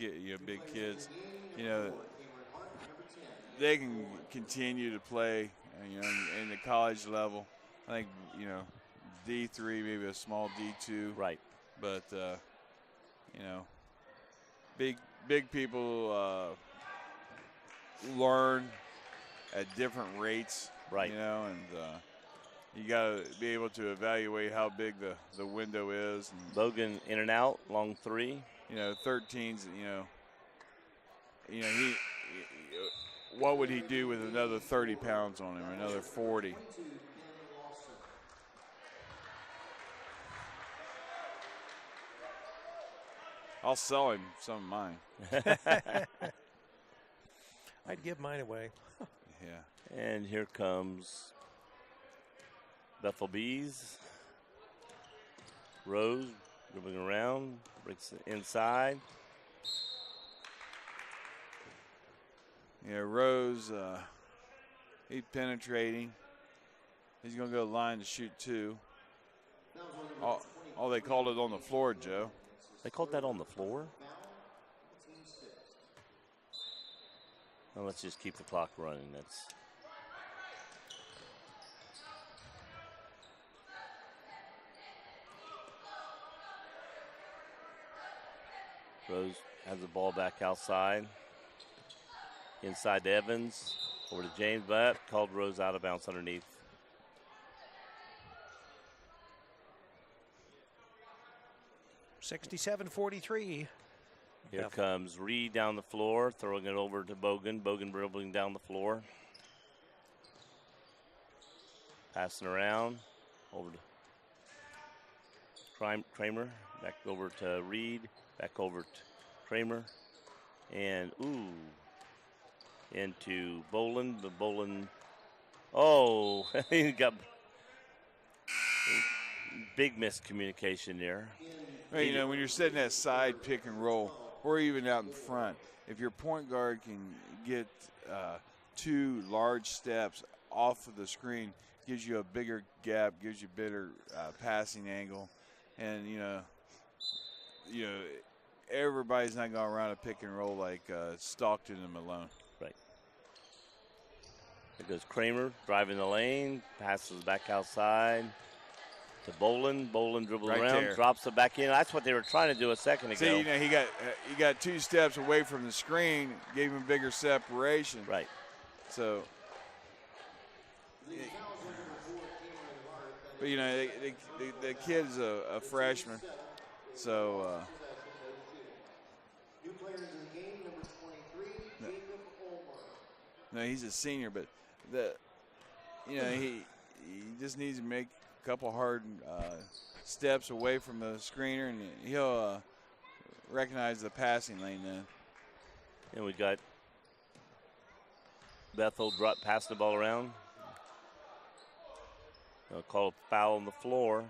C: big kids, you know, they can continue to play, you know, in the college level. I think, you know, D3, maybe a small D2.
D: Right.
C: But, you know, big people learn at different rates.
D: Right.
C: You know, and you got to be able to evaluate how big the window is. And,
D: Bogan in and out, long three.
C: You know, 13's, you know, he what would he do with another 30 pounds on him, another 40? I'll sell him some of mine.
H: I'd give mine away.
C: Yeah.
D: And here comes Bethel Bees. Rose moving around, breaks it inside.
C: Yeah, Rose, he's penetrating. He's going to go line to shoot two. Oh, they called it on the floor, Joe.
D: They called that on the floor? Well, let's just keep the clock running. That's Rose has the ball back outside. Inside to Evans. Over to James, but called Rose out of bounds underneath.
H: $67-43.
D: Here comes Reed down the floor, throwing it over to Bogan. Bogan dribbling down the floor. Passing around. Over to Kramer. Back over to Reed. Back over to Kramer. And, into Boland. But Boland, he got big miscommunication there.
C: Right, you know, when you're setting that side pick and roll, or even out in front, if your point guard can get two large steps off of the screen, gives you a bigger gap, gives you better passing angle, and you know, everybody's not going to run a pick and roll like Stockton and Malone.
D: Right. There goes Kramer driving the lane, passes back outside to Boland. Boland dribbles
C: Right
D: around,
C: there.
D: drops it back in. That's what they were trying to do a second ago.
C: See, you know, he got 2 steps away from the screen, gave him bigger separation.
D: Right.
C: So, but you know, the kid's a freshman, so.
F: New players in the game, number 23, Jacob Olmer.
C: No, he's a senior, but he just needs to make a couple hard steps away from the screener, and he'll recognize the passing lane then.
D: And we got Bethel pass the ball around. They'll call a foul on the floor.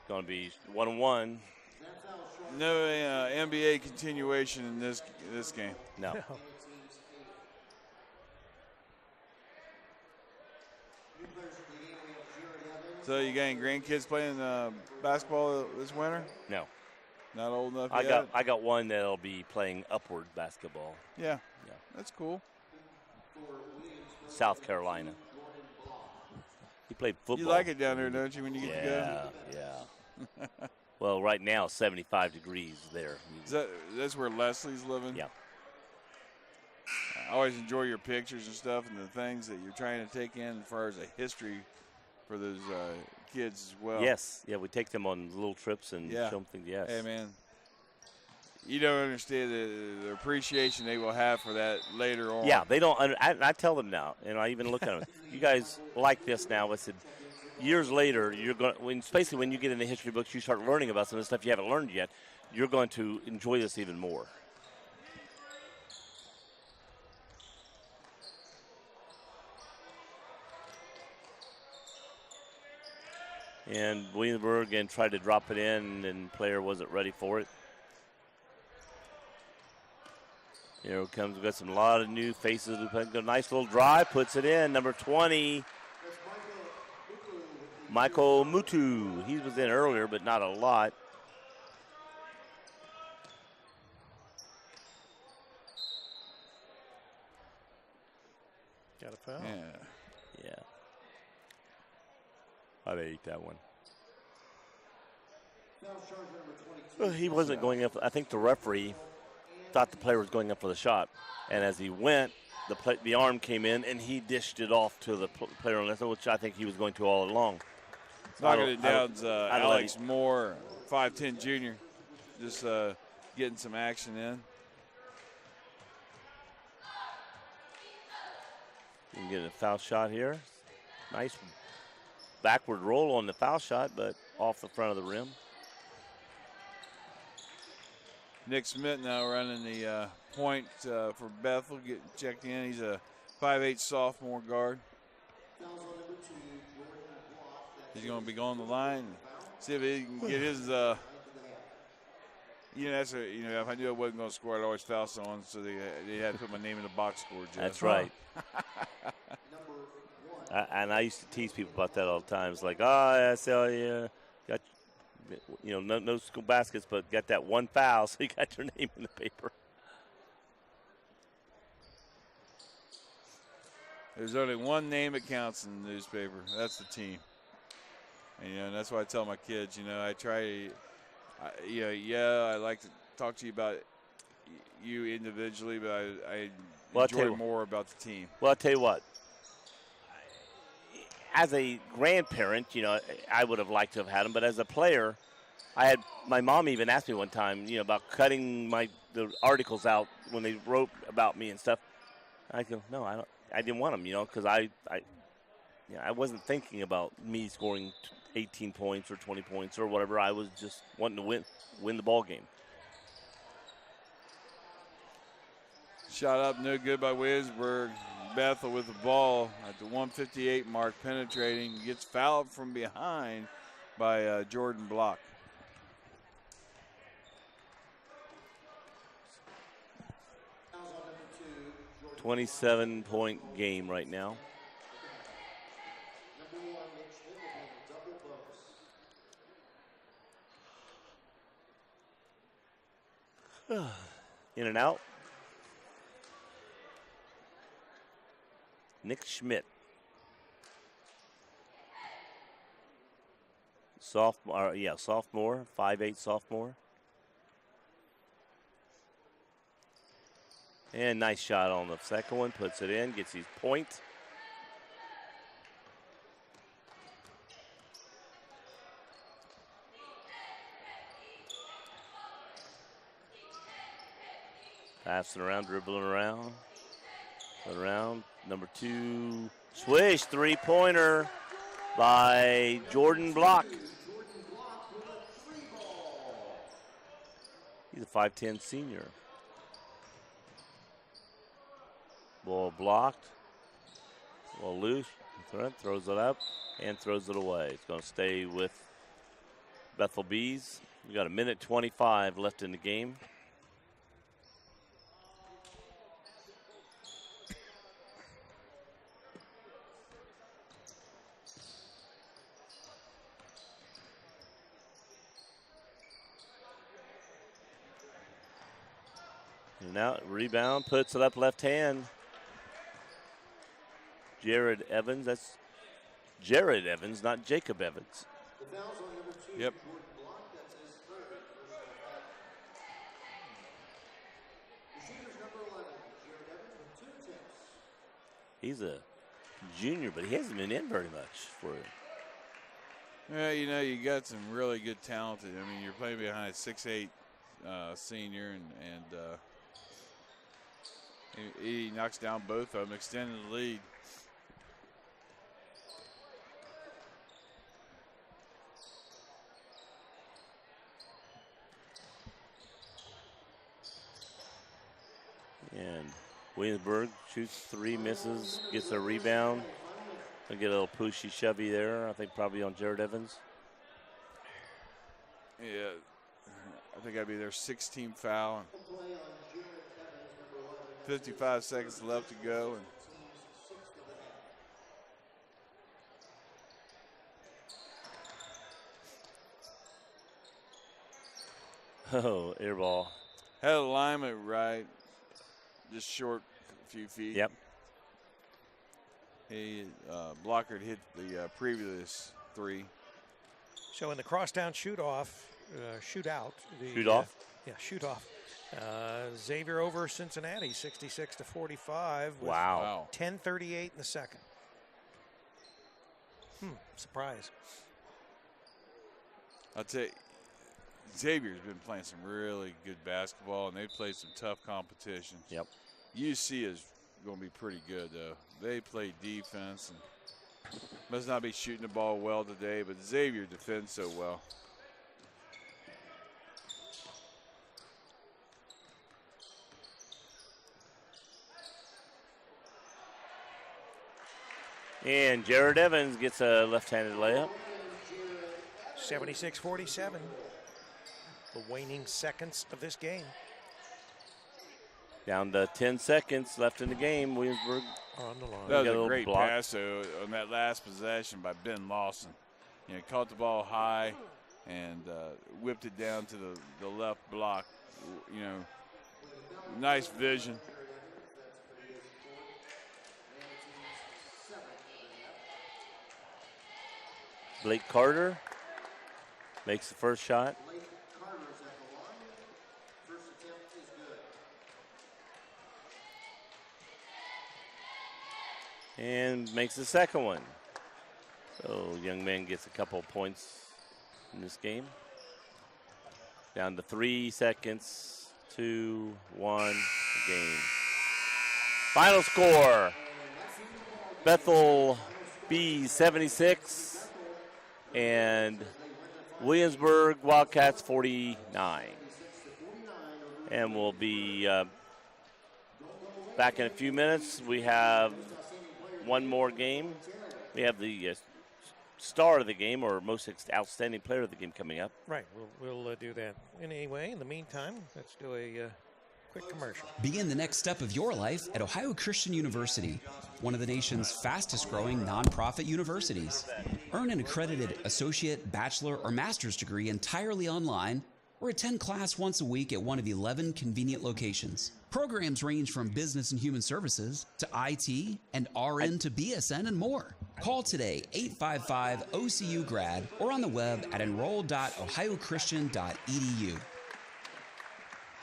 D: Going to be 1-1.
C: No NBA continuation in this game.
D: No.
C: So you got any grandkids playing basketball this winter?
D: No.
C: Not old enough yet?
D: I got one that'll be playing upward basketball.
C: Yeah. That's cool.
D: South Carolina. He played football.
C: You like it down there, don't you, when you get to go?
D: Yeah. Well, right now, 75 degrees there.
C: That's where Leslie's living?
D: Yeah.
C: I always enjoy your pictures and stuff and the things that you're trying to take in as far as a history for those kids as well.
D: Yes. Yeah, we take them on little trips and show them things. Yes.
C: Hey, man. You don't understand the appreciation they will have for that later on.
D: Yeah, they don't. I tell them now, and I even look at them. You guys like this now. I said, years later, you're going. Especially when you get in the history books, you start learning about some of the stuff you haven't learned yet. You're going to enjoy this even more. And Williamsburg and tried to drop it in, and player wasn't ready for it. Here it comes. We've got a lot of new faces. We've got a nice little drive. Puts it in. Number 20, Michael Mutu. He was in earlier, but not a lot.
H: Got a foul.
D: Yeah. I'd eat that one. Well, he wasn't going up. I think the referee thought the player was going up for the shot, and as he went, the arm came in and he dished it off to the player on the, which I think he was going to all along.
C: Knocking it down's Alex Moore, 5'10" junior, just getting some action in.
D: You can get a foul shot here. Nice backward roll on the foul shot, but off the front of the rim.
C: Nick Smith now running the point for Bethel, getting checked in. He's a 5'8" sophomore guard. He's going to be going the line. See if he can get his. That's if I knew I wasn't going to score, I'd always foul someone. So they had to put my name in the box score. Jeff.
D: That's right. And I used to tease people about that all the time. It's like, I tell you, got no school baskets, but got that one foul, so you got your name in the paper.
C: There's only one name that counts in the newspaper. That's the team. And that's why I tell my kids. I try. I like to talk to you about you individually, but I enjoy more about the team.
D: Well, I'll tell you what. As a grandparent, I would have liked to have had him, but as a player, my mom even asked me one time, about cutting the articles out when they wrote about me and stuff. I go, no, I didn't want them, because I wasn't thinking about me scoring 18 points or 20 points or whatever. I was just wanting to win the ball game.
C: Shot up, no good by Williamsburg. Bethel with the ball at the 158 mark, penetrating, gets fouled from behind by Jordan Block.
F: Number
D: 27-point game right now. In and out. Nick Schmidt. Sophomore, 5'8" sophomore. And nice shot on the second one, puts it in, gets his point. Passing around, dribbling around. Number 2, swish, three-pointer by Jordan Block. He's a 5'10" senior. Ball blocked. Ball loose. Throws it up and throws it away. It's going to stay with Bethel Bees. We got 1:25 left in the game. And now rebound, puts it up left hand. Jared Evans, that's Jared Evans, not Jacob Evans.
C: Yep.
D: He's a junior, but he hasn't been in very much for it.
C: Yeah, you know, you got some really good talented. I mean, you're playing behind a 6'8" senior, and he knocks down both of them, extending the lead.
D: And Williamsburg shoots 3, misses, gets a rebound. They'll get a little pushy shovey there, I think probably on Jared Evans.
C: Yeah, I think that'd be their 16th foul. 55 seconds left to go.
D: Oh, air ball.
C: Had alignment right, just short a few feet.
D: Yep.
C: Blocker hit the previous 3.
H: So in the crosstown shootout.
D: Shoot off?
H: Shoot off. Xavier over Cincinnati, 66-45.
D: Wow.
H: 10:38 in the second. Surprise.
C: I'd say Xavier's been playing some really good basketball, and they've played some tough competition.
D: Yep.
C: UC is going to be pretty good, though. They play defense and must not be shooting the ball well today, but Xavier defends so well.
D: And Jared Evans gets a left-handed layup.
H: 76-47. The waning seconds of this game.
D: Down to 10 seconds left in the game. Williamsburg
H: on the line.
C: That was a great pass on that last possession by Ben Lawson. You know, caught the ball high and whipped it down to the left block. You know, nice vision.
D: Blake Carter makes the first shot. And makes the second one. So young man gets a couple of points in this game. Down to 3 seconds, 2, 1, game. Final score, Bethel B 76 and Williamsburg Wildcats 49. And we'll be back in a few minutes. We have one more game. We have the star of the game, or most outstanding player of the game, coming up.
H: Right, we'll do that. Anyway, in the meantime, let's do a quick commercial.
E: Begin the next step of your life at Ohio Christian University, one of the nation's fastest growing nonprofit universities. Earn an accredited associate, bachelor, or master's degree entirely online or attend class once a week at one of 11 convenient locations. Programs range from business and human services to IT and RN to BSN and more. Call today, 855-OCU-GRAD, or on the web at enroll.ohiochristian.edu.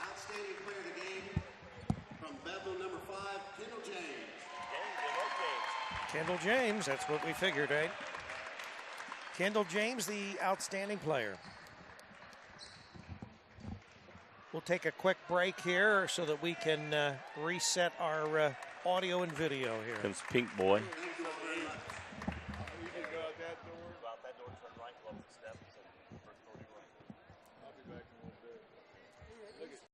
F: Outstanding player of the game from Bethel, number 5, Kendall James.
H: Kendall James, that's what we figured, right? Kendall James, the outstanding player. We'll take a quick break here so that we can reset our audio and video here.
D: Comes Pink Boy.